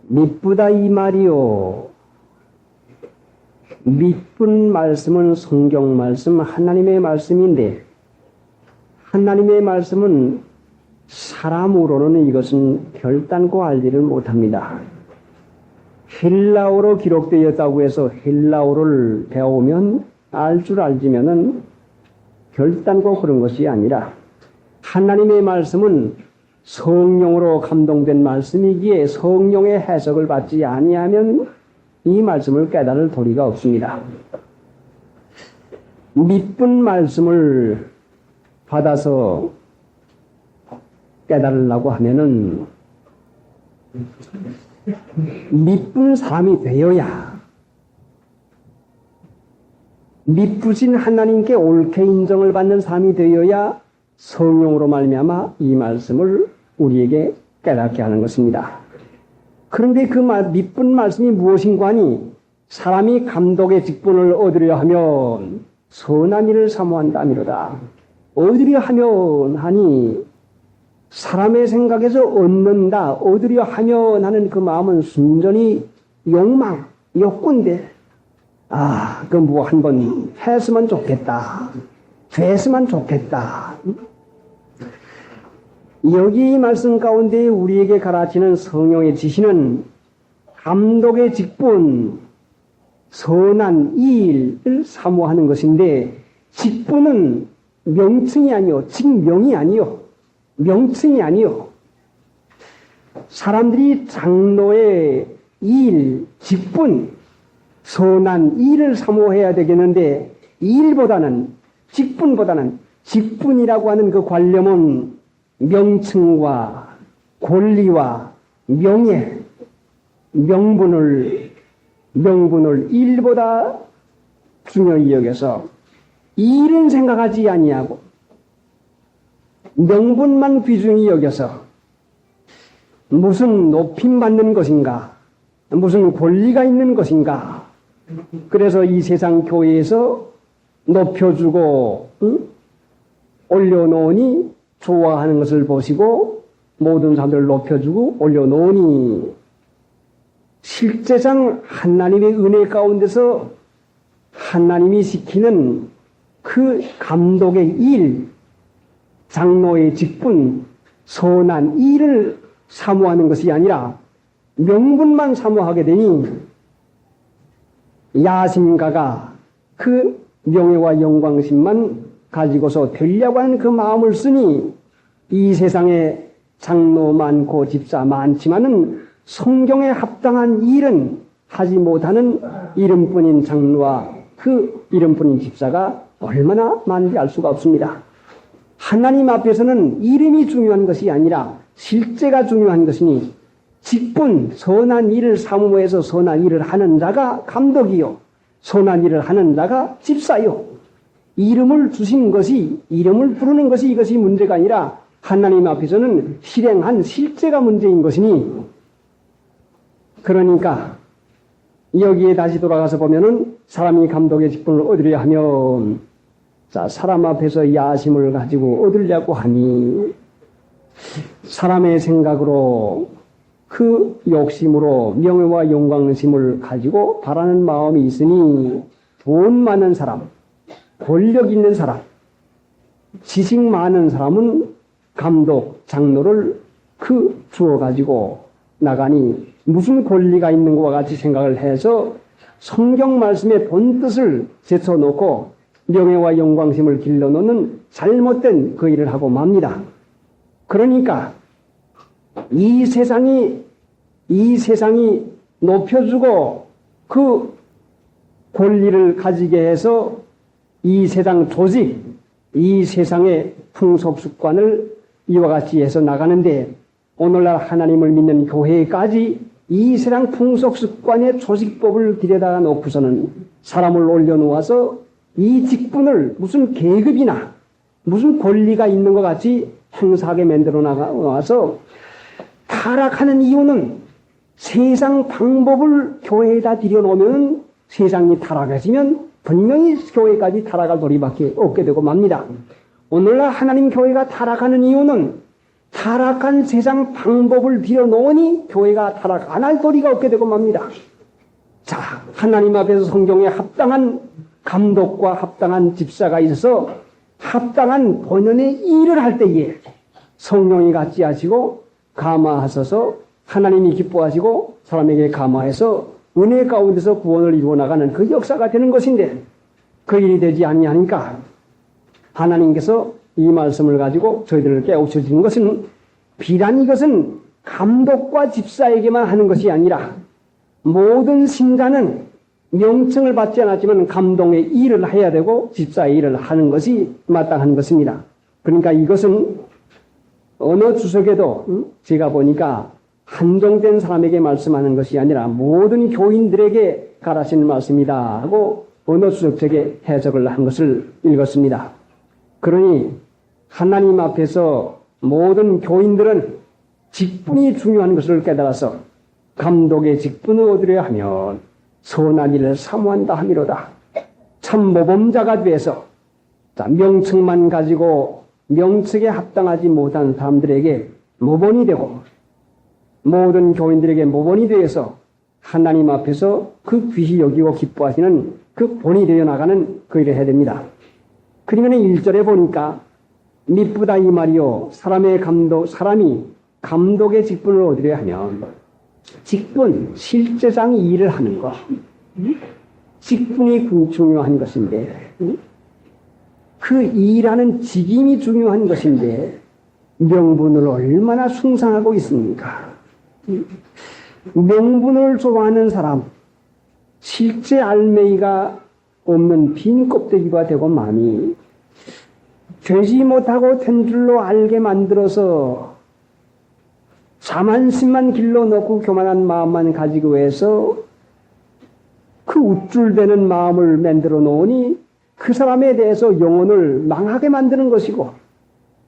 미쁘다 이 말이요, 미쁜 말씀은 성경 말씀, 하나님의 말씀인데 하나님의 말씀은 사람으로는 이것은 결단코 알지를 못합니다. 헬라어로 기록되었다고 해서 헬라어를 배우면 알 줄 알지면은 결단코 그런 것이 아니라 하나님의 말씀은 성령으로 감동된 말씀이기에 성령의 해석을 받지 아니하면 이 말씀을 깨달을 도리가 없습니다. 밑분 말씀을 받아서 깨달으려고 하면은 밑분 삶이 되어야 밑부신 하나님께 옳게 인정을 받는 삶이 되어야 성령으로 말미암아 이 말씀을 우리에게 깨닫게 하는 것입니다. 그런데 그 밑분 말씀이 무엇인가니 사람이 감독의 직분을 얻으려 하면 선한 일을 사모한다미로다. 얻으려 하면 하니 사람의 생각에서 얻는다, 얻으려 하면 하는 그 마음은 순전히 욕망, 욕구인데 그 뭐 한번 했으면 좋겠다. 됐으면 좋겠다. 여기 이 말씀 가운데 우리에게 가르치는 성령의 지시는 감독의 직분, 선한 일을 사모하는 것인데 직분은 명칭이 아니요, 직명이 아니요, 명칭이 아니요. 사람들이 장로의 일, 직분, 선한 일을 사모해야 되겠는데 일보다는 직분보다는 직분이라고 하는 그 관념은 명칭과 권리와 명예, 명분을 일보다 중요히 여겨서 일은 생각하지 아니하고 명분만 귀중히 여겨서 무슨 높임 받는 것인가, 무슨 권리가 있는 것인가. 그래서 이 세상 교회에서 높여주고 올려놓으니 좋아하는 것을 보시고 모든 사람들을 높여주고 올려놓으니 실제상 하나님의 은혜 가운데서 하나님이 시키는 그 감독의 일, 장로의 직분, 선한 일을 사모하는 것이 아니라 명분만 사모하게 되니 야심가가 그 명예와 영광심만 가지고서 되려고 하는 그 마음을 쓰니 이 세상에 장로 많고 집사 많지만은 성경에 합당한 일은 하지 못하는 이름뿐인 장로와 그 이름뿐인 집사가 얼마나 많은지 알 수가 없습니다. 하나님 앞에서는 이름이 중요한 것이 아니라 실제가 중요한 것이니 직분, 선한 일을 사모해서 선한 일을 하는 자가 감독이요, 선한 일을 하는 자가 집사요. 이름을 주신 것이, 이름을 부르는 것이 이것이 문제가 아니라 하나님 앞에서는 실행한 실제가 문제인 것이니, 그러니까 여기에 다시 돌아가서 보면은 사람이 감독의 직분을 얻으려 하면, 자, 사람 앞에서 야심을 가지고 얻으려고 하니 사람의 생각으로 그 욕심으로 명예와 영광심을 가지고 바라는 마음이 있으니 돈 많은 사람, 권력 있는 사람, 지식 많은 사람은 감독, 장로를 주어가지고 나가니 무슨 권리가 있는 것과 같이 생각을 해서 성경 말씀의 본뜻을 제쳐놓고 명예와 영광심을 길러놓는 잘못된 그 일을 하고 맙니다. 그러니까 이 세상이 높여주고 그 권리를 가지게 해서 이 세상 조직, 이 세상의 풍속 습관을 이와 같이 해서 나가는데 오늘날 하나님을 믿는 교회까지 이 세상 풍속 습관의 조직법을 들여다 놓고서는 사람을 올려놓아서 이 직분을 무슨 계급이나 무슨 권리가 있는 것 같이 행사하게 만들어 나가서 타락하는 이유는 세상 방법을 교회에다 들여놓으면 세상이 타락해지면 분명히 교회까지 타락할 도리밖에 없게 되고 맙니다. 오늘날 하나님 교회가 타락하는 이유는 타락한 세상 방법을 들여놓으니 교회가 타락 안 할 도리가 없게 되고 맙니다. 자, 하나님 앞에서 성경에 합당한 감독과 합당한 집사가 있어서 합당한 본연의 일을 할 때에 성령이 같이 하시고 감화하셔서 하나님이 기뻐하시고 사람에게 감화해서 은혜 가운데서 구원을 이루어 나가는 그 역사가 되는 것인데 그 일이 되지 아니하니까 하나님께서 이 말씀을 가지고 저희들을 깨우쳐 주신 것은 비단 이것은 감독과 집사에게만 하는 것이 아니라 모든 신자는 명칭을 받지 않았지만 감독의 일을 해야 되고 집사의 일을 하는 것이 마땅한 것입니다. 그러니까 이것은 어느 주석에도 제가 보니까 한정된 사람에게 말씀하는 것이 아니라 모든 교인들에게 가라시는 말씀이다 하고 어느 주석책에 해석을 한 것을 읽었습니다. 그러니 하나님 앞에서 모든 교인들은 직분이 중요한 것을 깨달아서 감독의 직분을 얻으려 하면 선한 일을 사모한다 함이로다. 참 모범자가 돼서 명칭만 가지고 명칭에 합당하지 못한 사람들에게 모본이 되고 모든 교인들에게 모본이 되어서 하나님 앞에서 그 귀히 여기고 기뻐하시는 그 본이 되어 나가는 그 일을 해야 됩니다. 그러면 1절에 보니까 미쁘다 이 말이요 사람이 감독의 직분을 얻으려 하면 직분, 실제상 일을 하는 것 직분이 중요한 것인데 그 일하는 직임이 중요한 것인데 명분을 얼마나 숭상하고 있습니까? 명분을 좋아하는 사람 실제 알맹이가 없는 빈 껍데기가 되고 마음이 되지 못하고 된 줄로 알게 만들어서 자만심만 길러놓고 교만한 마음만 가지고 해서 그 우쭐대는 마음을 만들어 놓으니 그 사람에 대해서 영혼을 망하게 만드는 것이고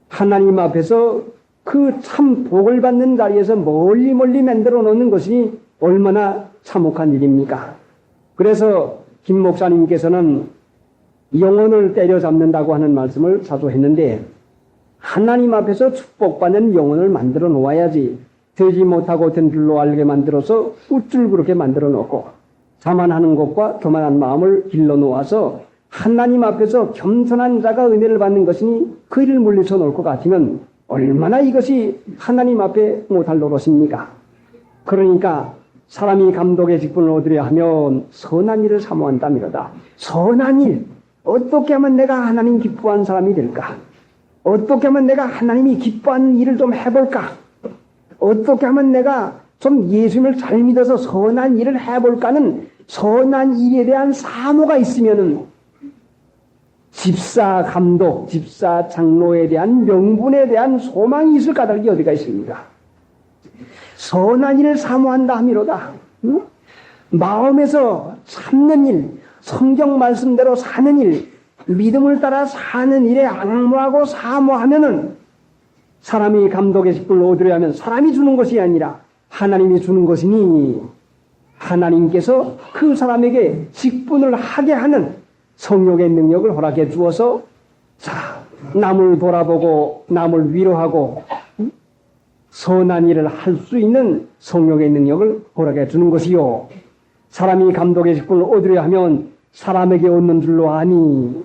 하나님 앞에서 그 참 복을 받는 자리에서 멀리 만들어 놓는 것이 얼마나 참혹한 일입니까? 그래서 김 목사님께서는 영혼을 때려잡는다고 하는 말씀을 자주 했는데 하나님 앞에서 축복받는 영혼을 만들어 놓아야지 되지 못하고 된 줄로 알게 만들어서 우쭐그렇게 만들어 놓고 자만하는 것과 교만한 마음을 길러 놓아서 하나님 앞에서 겸손한 자가 은혜를 받는 것이니 그 일을 물리쳐 놓을 것 같으면 얼마나 이것이 하나님 앞에 못할 노릇입니까? 그러니까 사람이 감독의 직분을 얻으려 하면 선한 일을 사모한다미로다. 선한 일, 어떻게 하면 내가 하나님 기뻐하는 사람이 될까? 어떻게 하면 내가 하나님이 기뻐하는 일을 좀 해볼까? 어떻게 하면 내가 좀 예수님을 잘 믿어서 선한 일을 해볼까는 선한 일에 대한 사모가 있으면은 집사 감독, 집사 장로에 대한 명분에 대한 소망이 있을 까닭이 어디가 있습니까? 선한 일을 사모한다 함이로다. 응? 마음에서 참는 일, 성경 말씀대로 사는 일, 믿음을 따라 사는 일에 앙모하고 사모하면은 사람이 감독의 직분을 얻으려 하면 사람이 주는 것이 아니라 하나님이 주는 것이니 하나님께서 그 사람에게 직분을 하게 하는 성령의 능력을 허락해 주어서 자, 남을 돌아보고 남을 위로하고 선한 일을 할 수 있는 성령의 능력을 허락해 주는 것이요. 사람이 감독의 직분을 얻으려 하면 사람에게 얻는 줄로 아니.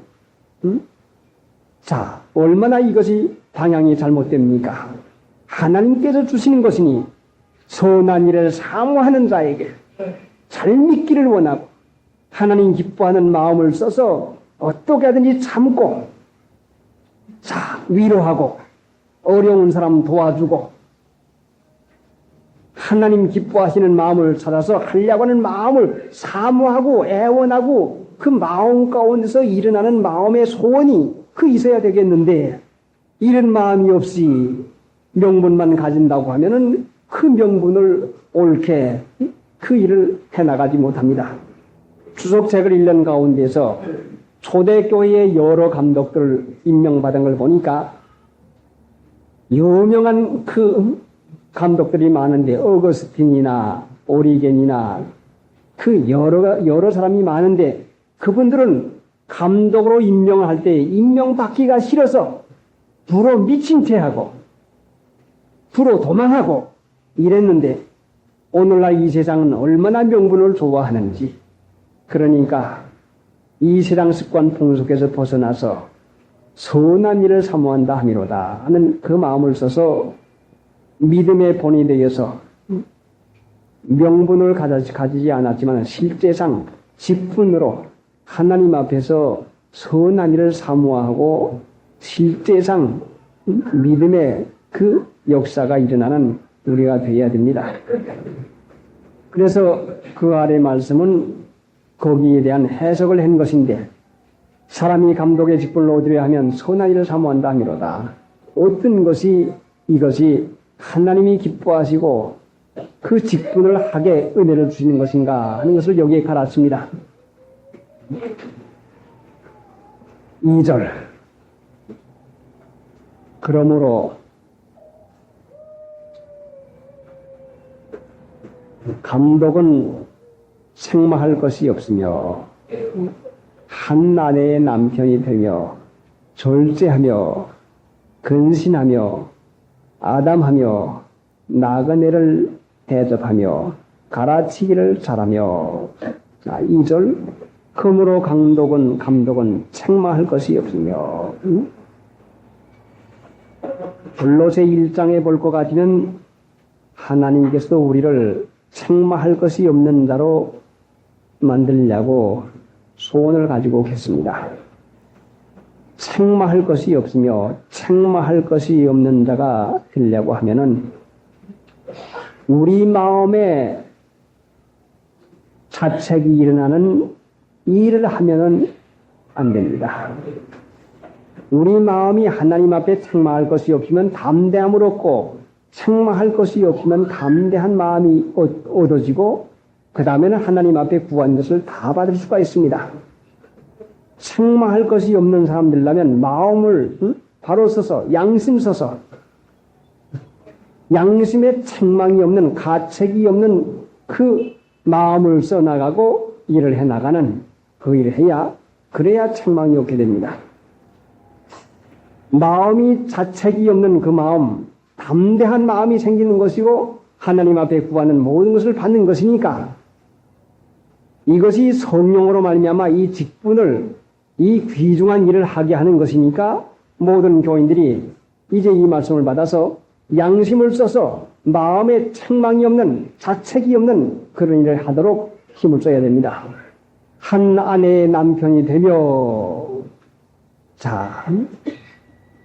자, 얼마나 이것이 방향이 잘못됩니까? 하나님께서 주시는 것이니 선한 일을 사모하는 자에게 잘 믿기를 원하고 하나님 기뻐하는 마음을 써서 어떻게 하든지 참고 자, 위로하고 어려운 사람 도와주고 하나님 기뻐하시는 마음을 찾아서 하려고 하는 마음을 사모하고 애원하고 그 마음 가운데서 일어나는 마음의 소원이 그 있어야 되겠는데 이런 마음이 없이 명분만 가진다고 하면은 그 명분을 옳게 그 일을 해나가지 못합니다. 주석책을 읽는 가운데서 초대교회의 여러 감독들을 임명받은 걸 보니까 유명한 그 감독들이 많은데 어거스틴이나 오리겐이나 그 여러 사람이 많은데 그분들은 감독으로 임명을 할 때 임명받기가 싫어서 불어 미친 채하고 불어 도망하고 이랬는데 오늘날 이 세상은 얼마나 명분을 좋아하는지 그러니까 이 세상 습관 풍속에서 벗어나서 선한 일을 사모한다 함이로다 하는 그 마음을 써서 믿음의 본이 되어서 명분을 가지지 않았지만 실제상 직분으로 하나님 앞에서 선한 일을 사모하고 실제상 믿음의 그 역사가 일어나는 우리가 되어야 됩니다. 그래서 그 아래 말씀은 거기에 대한 해석을 한 것인데 사람이 감독의 직분을 얻으려 하면 선한 일을 사모한다 하미로다. 어떤 것이 이것이 하나님이 기뻐하시고 그 직분을 하게 은혜를 주시는 것인가 하는 것을 여기에 가르칩니다. 2절 그러므로 감독은 책망할 것이 없으며 한 아내의 남편이 되며 절제하며 근신하며 아담하며 나그네를 대접하며 가라치기를 잘하며 2절 그러므로 감독은 책망할 것이 없으며 골로새 1장에 볼 것 같으면 하나님께서도 우리를 책망할 것이 없는 자로 만들려고 소원을 가지고 계십니다. 책망할 것이 없으며 책망할 것이 없는 자가 되려고 하면은 우리 마음에 자책이 일어나는 일을 하면은 안 됩니다. 우리 마음이 하나님 앞에 책망할 것이 없으면 담대함을 얻고 책망할 것이 없으면 담대한 마음이 얻어지고 그 다음에는 하나님 앞에 구한 것을 다 받을 수가 있습니다. 책망할 것이 없는 사람들라면 마음을 바로 써서 양심 써서 양심에 책망이 없는 가책이 없는 그 마음을 써나가고 일을 해나가는 그 일을 해야 그래야 책망이 없게 됩니다. 마음이 자책이 없는 그 마음 담대한 마음이 생기는 것이고 하나님 앞에 구하는 모든 것을 받는 것이니까 이것이 성령으로 말미암아 이 직분을 이 귀중한 일을 하게 하는 것이니까 모든 교인들이 이제 이 말씀을 받아서 양심을 써서 마음에 책망이 없는 자책이 없는 그런 일을 하도록 힘을 써야 됩니다. 한 아내의 남편이 되며 자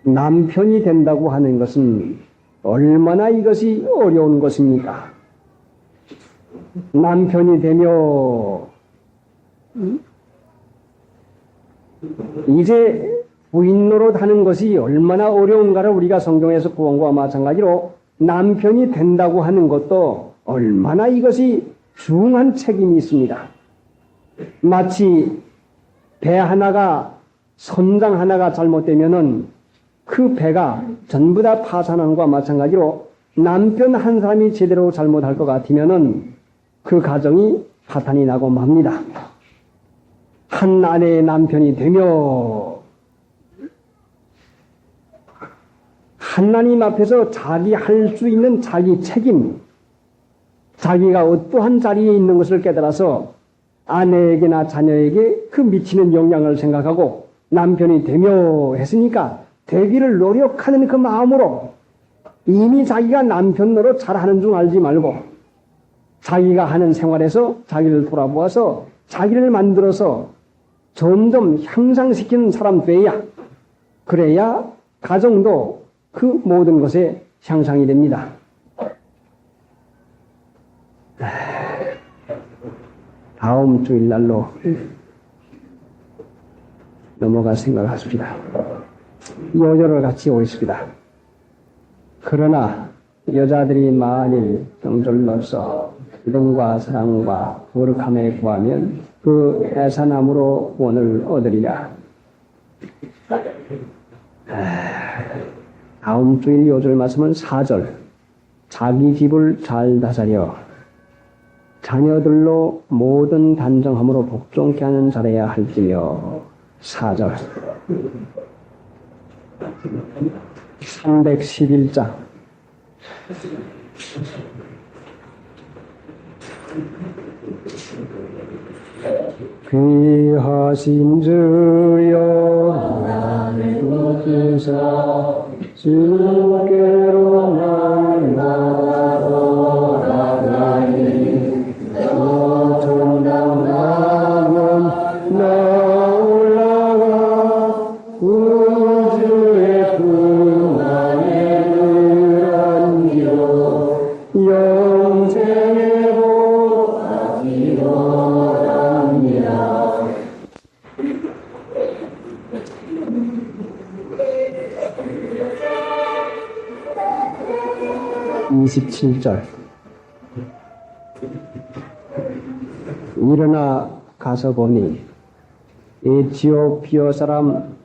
남편이 된다고 하는 것은 얼마나 이것이 어려운 것입니까? 남편이 되며 이제 부인 노릇하는 것이 얼마나 어려운가를 우리가 성경에서 구한 것과 마찬가지로 남편이 된다고 하는 것도 얼마나 이것이 중한 책임이 있습니다. 마치 배 하나가 선장 하나가 잘못되면은 그 배가 전부 다 파산하는 것과 마찬가지로 남편 한 사람이 제대로 잘못할 것 같으면은 그 가정이 파탄이 나고 맙니다. 한 아내의 남편이 되며 하나님 앞에서 자기 할 수 있는 자기 책임, 자기가 어떠한 자리에 있는 것을 깨달아서 아내에게나 자녀에게 그 미치는 영향을 생각하고 남편이 되며 했으니까 되기를 노력하는 그 마음으로 이미 자기가 남편 노릇 잘하는 줄 알지 말고 자기가 하는 생활에서 자기를 돌아보아서 자기를 만들어서 점점 향상시키는 사람 돼야 그래야 가정도 그 모든 것에 향상이 됩니다. 다음 주일날로 넘어갈 생각하십니다. 여자를 같이 오겠습니다. 그러나 여자들이 만일 정절로서 믿음과 사랑과 거룩함에 구하면 그 해산함으로 원을 얻으리라. 다음 주일 요절 말씀은 4절. 자기 집을 잘 다스려 자녀들로 모든 단정함으로 복종케 하는 자라야 할지며 4절. 311장 귀하신 주여 나를 붙으사 주께로 날마다 돌아가니 또 정당함은 나 올라가 구주의 품 안에 들어가니 27절. 일어나 가서 보니 에티오피아 사람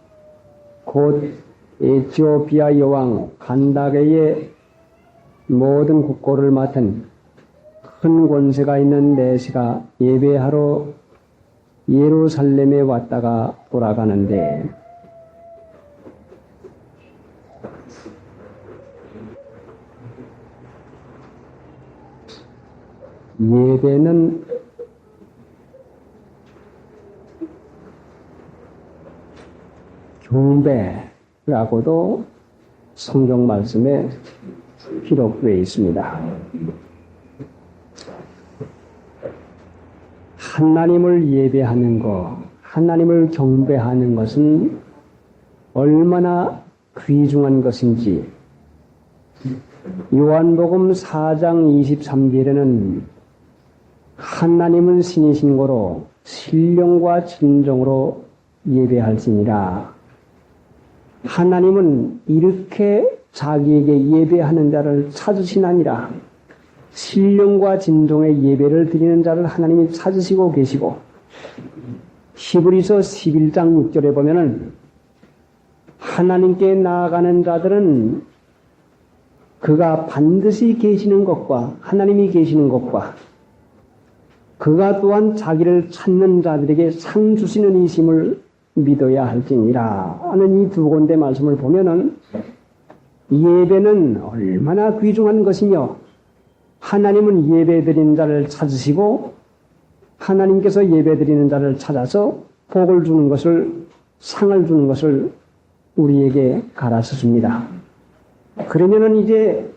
곧 에티오피아 여왕 간다게의 모든 국고를 맡은 큰 권세가 있는 내시가 예배하러 예루살렘에 왔다가 돌아가는데, 예배는 경배라고도 성경 말씀에 기록되어 있습니다. 하나님을 예배하는 것, 하나님을 경배하는 것은 얼마나 귀중한 것인지 요한복음 4장 23절에는 하나님은 신이신 고로 신령과 진정으로 예배할지니라. 하나님은 이렇게 자기에게 예배하는 자를 찾으시나니라. 신령과 진정의 예배를 드리는 자를 하나님이 찾으시고 계시고, 히브리서 11장 6절에 보면은 하나님께 나아가는 자들은 그가 반드시 계시는 것과 하나님이 계시는 것과 그가 또한 자기를 찾는 자들에게 상 주시는 이심을 믿어야 할지니라 하는 이 두 군데 말씀을 보면은 예배는 얼마나 귀중한 것이며 하나님은 예배드리는 자를 찾으시고 하나님께서 예배드리는 자를 찾아서 복을 주는 것을, 상을 주는 것을 우리에게 가르쳐줍니다. 그러면은 이제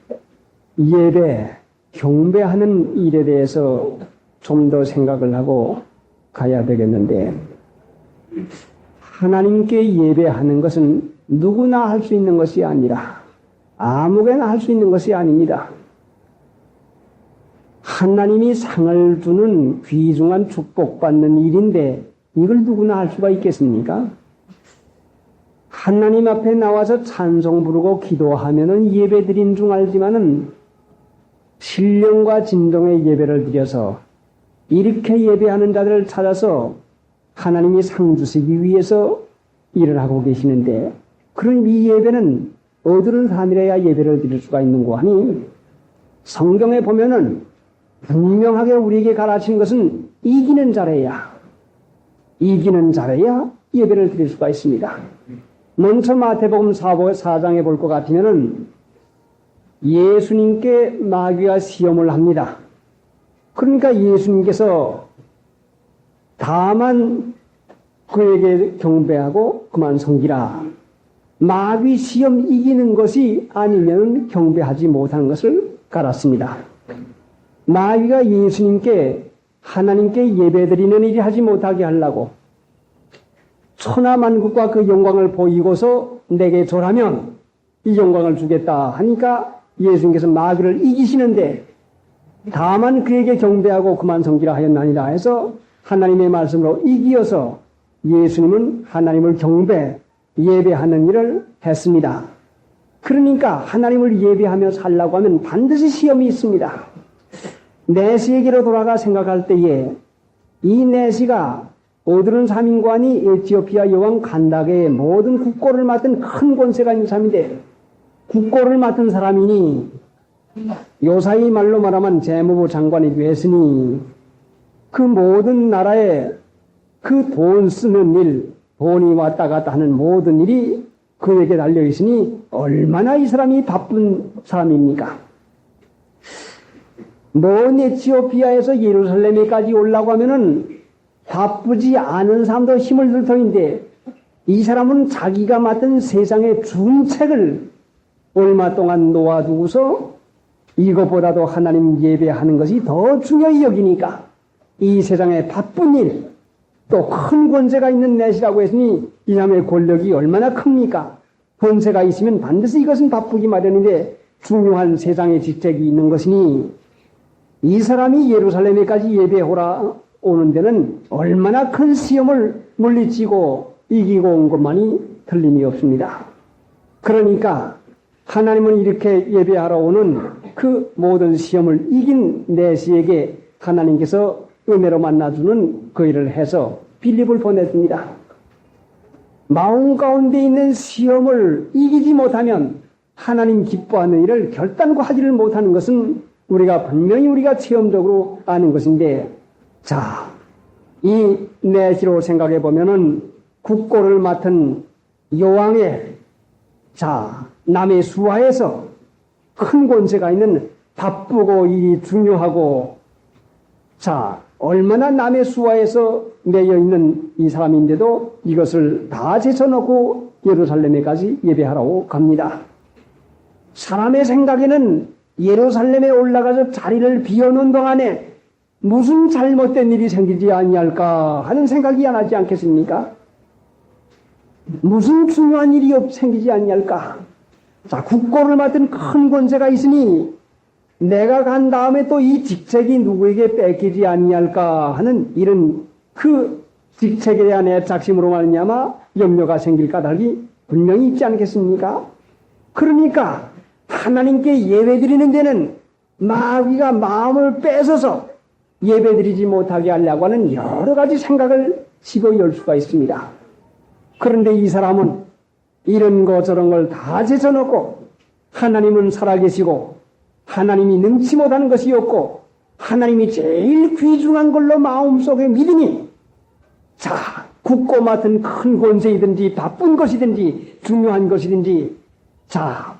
예배, 경배하는 일에 대해서 좀 더 생각을 하고 가야 되겠는데, 하나님께 예배하는 것은 누구나 할 수 있는 것이 아니라 아무개나 할 수 있는 것이 아닙니다. 하나님이 상을 주는 귀중한 축복받는 일인데 이걸 누구나 할 수가 있겠습니까? 하나님 앞에 나와서 찬송 부르고 기도하면은 예배드린 중 알지만은 신령과 진정의 예배를 드려서 이렇게 예배하는 자들을 찾아서 하나님이 상 주시기 위해서 일을 하고 계시는데, 그런 이 예배는 어디를 하늘에야 예배를 드릴 수가 있는고 하니, 성경에 보면은 분명하게 우리에게 가르치는 것은 이기는 자래야 예배를 드릴 수가 있습니다. 먼저 마태복음 4장에 볼 것 같으면은 예수님께 마귀가 시험을 합니다. 그러니까 예수님께서 다만 그에게 경배하고 그만 섬기라. 마귀 시험 이기는 것이 아니면 경배하지 못하는 것을 가르쳤습니다. 마귀가 예수님께 하나님께 예배드리는 일이 하지 못하게 하려고 천하만국과 그 영광을 보이고서 내게 절하면 이 영광을 주겠다 하니까 예수님께서 마귀를 이기시는데, 다만 그에게 경배하고 그만 섬기라 하였나니라 해서 하나님의 말씀으로 이기어서 예수님은 하나님을 예배하는 일을 했습니다. 그러니까 하나님을 예배하며 살라고 하면 반드시 시험이 있습니다. 내시에게로 돌아가 생각할 때에 이 내시가 오드른 사민관이 에티오피아 여왕 간다게의 모든 국고를 맡은 큰 권세가 있는 사람인데, 국고를 맡은 사람이니 요사이 말로 말하면 재무부 장관이 됐으니 그 모든 나라에 그 돈 쓰는 일, 돈이 왔다 갔다 하는 모든 일이 그에게 달려있으니 얼마나 이 사람이 바쁜 사람입니까? 먼 에티오피아에서 예루살렘에까지 오려고 하면은 바쁘지 않은 사람도 힘을 들 터인데, 이 사람은 자기가 맡은 세상의 중책을 얼마 동안 놓아두고서 이것보다도 하나님 예배하는 것이 더 중요히 여기니까 이 세상에 바쁜 일, 또 큰 권세가 있는 내시라고 했으니 이 사람의 권력이 얼마나 큽니까? 권세가 있으면 반드시 이것은 바쁘기 마련인데 중요한 세상의 직책이 있는 것이니 이 사람이 예루살렘에까지 예배하러 오는 데는 얼마나 큰 시험을 물리치고 이기고 온 것만이 틀림이 없습니다. 그러니까 하나님은 이렇게 예배하러 오는 그 모든 시험을 이긴 내시에게 하나님께서 은혜로 만나주는 그 일을 해서 빌립을 보냈습니다. 마음 가운데 있는 시험을 이기지 못하면 하나님 기뻐하는 일을 결단코 하지를 못하는 것은 분명히 우리가 체험적으로 아는 것인데, 자, 이 내시로 생각해 보면은 국고를 맡은 요왕의, 자, 남의 수하에서 큰 권세가 있는 바쁘고 일이 중요하고, 자, 얼마나 남의 수하에서 매여 있는 이 사람인데도 이것을 다 제쳐놓고 예루살렘에까지 예배하라고 갑니다. 사람의 생각에는 예루살렘에 올라가서 자리를 비워놓은 동안에 무슨 잘못된 일이 생기지 아니할까 하는 생각이 안 하지 않겠습니까? 무슨 중요한 일이 생기지 아니할까? 자, 국고를 맡은 큰 권세가 있으니 내가 간 다음에 또 이 직책이 누구에게 뺏기지 아니할까 하는 이런 그 직책에 대한 애착심으로 말미암아 염려가 생길 까닭이 분명히 있지 않겠습니까? 그러니까 하나님께 예배드리는 데는 마귀가 마음을 뺏어서 예배드리지 못하게 하려고 하는 여러 가지 생각을 집어열 수가 있습니다. 그런데 이 사람은 이런 거 저런 걸 다 제쳐놓고 하나님은 살아계시고 하나님이 능치 못하는 것이 없고 하나님이 제일 귀중한 걸로 마음속에 믿으니, 자, 굳고 맡은 큰 권세이든지 바쁜 것이든지 중요한 것이든지, 자,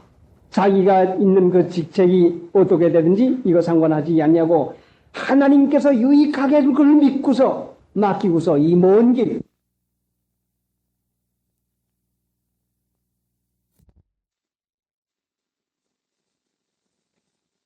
자기가 있는 그 직책이 어떻게 되든지 이거 상관하지 않냐고 하나님께서 유익하게 그걸 믿고서 맡기고서 이 먼 길,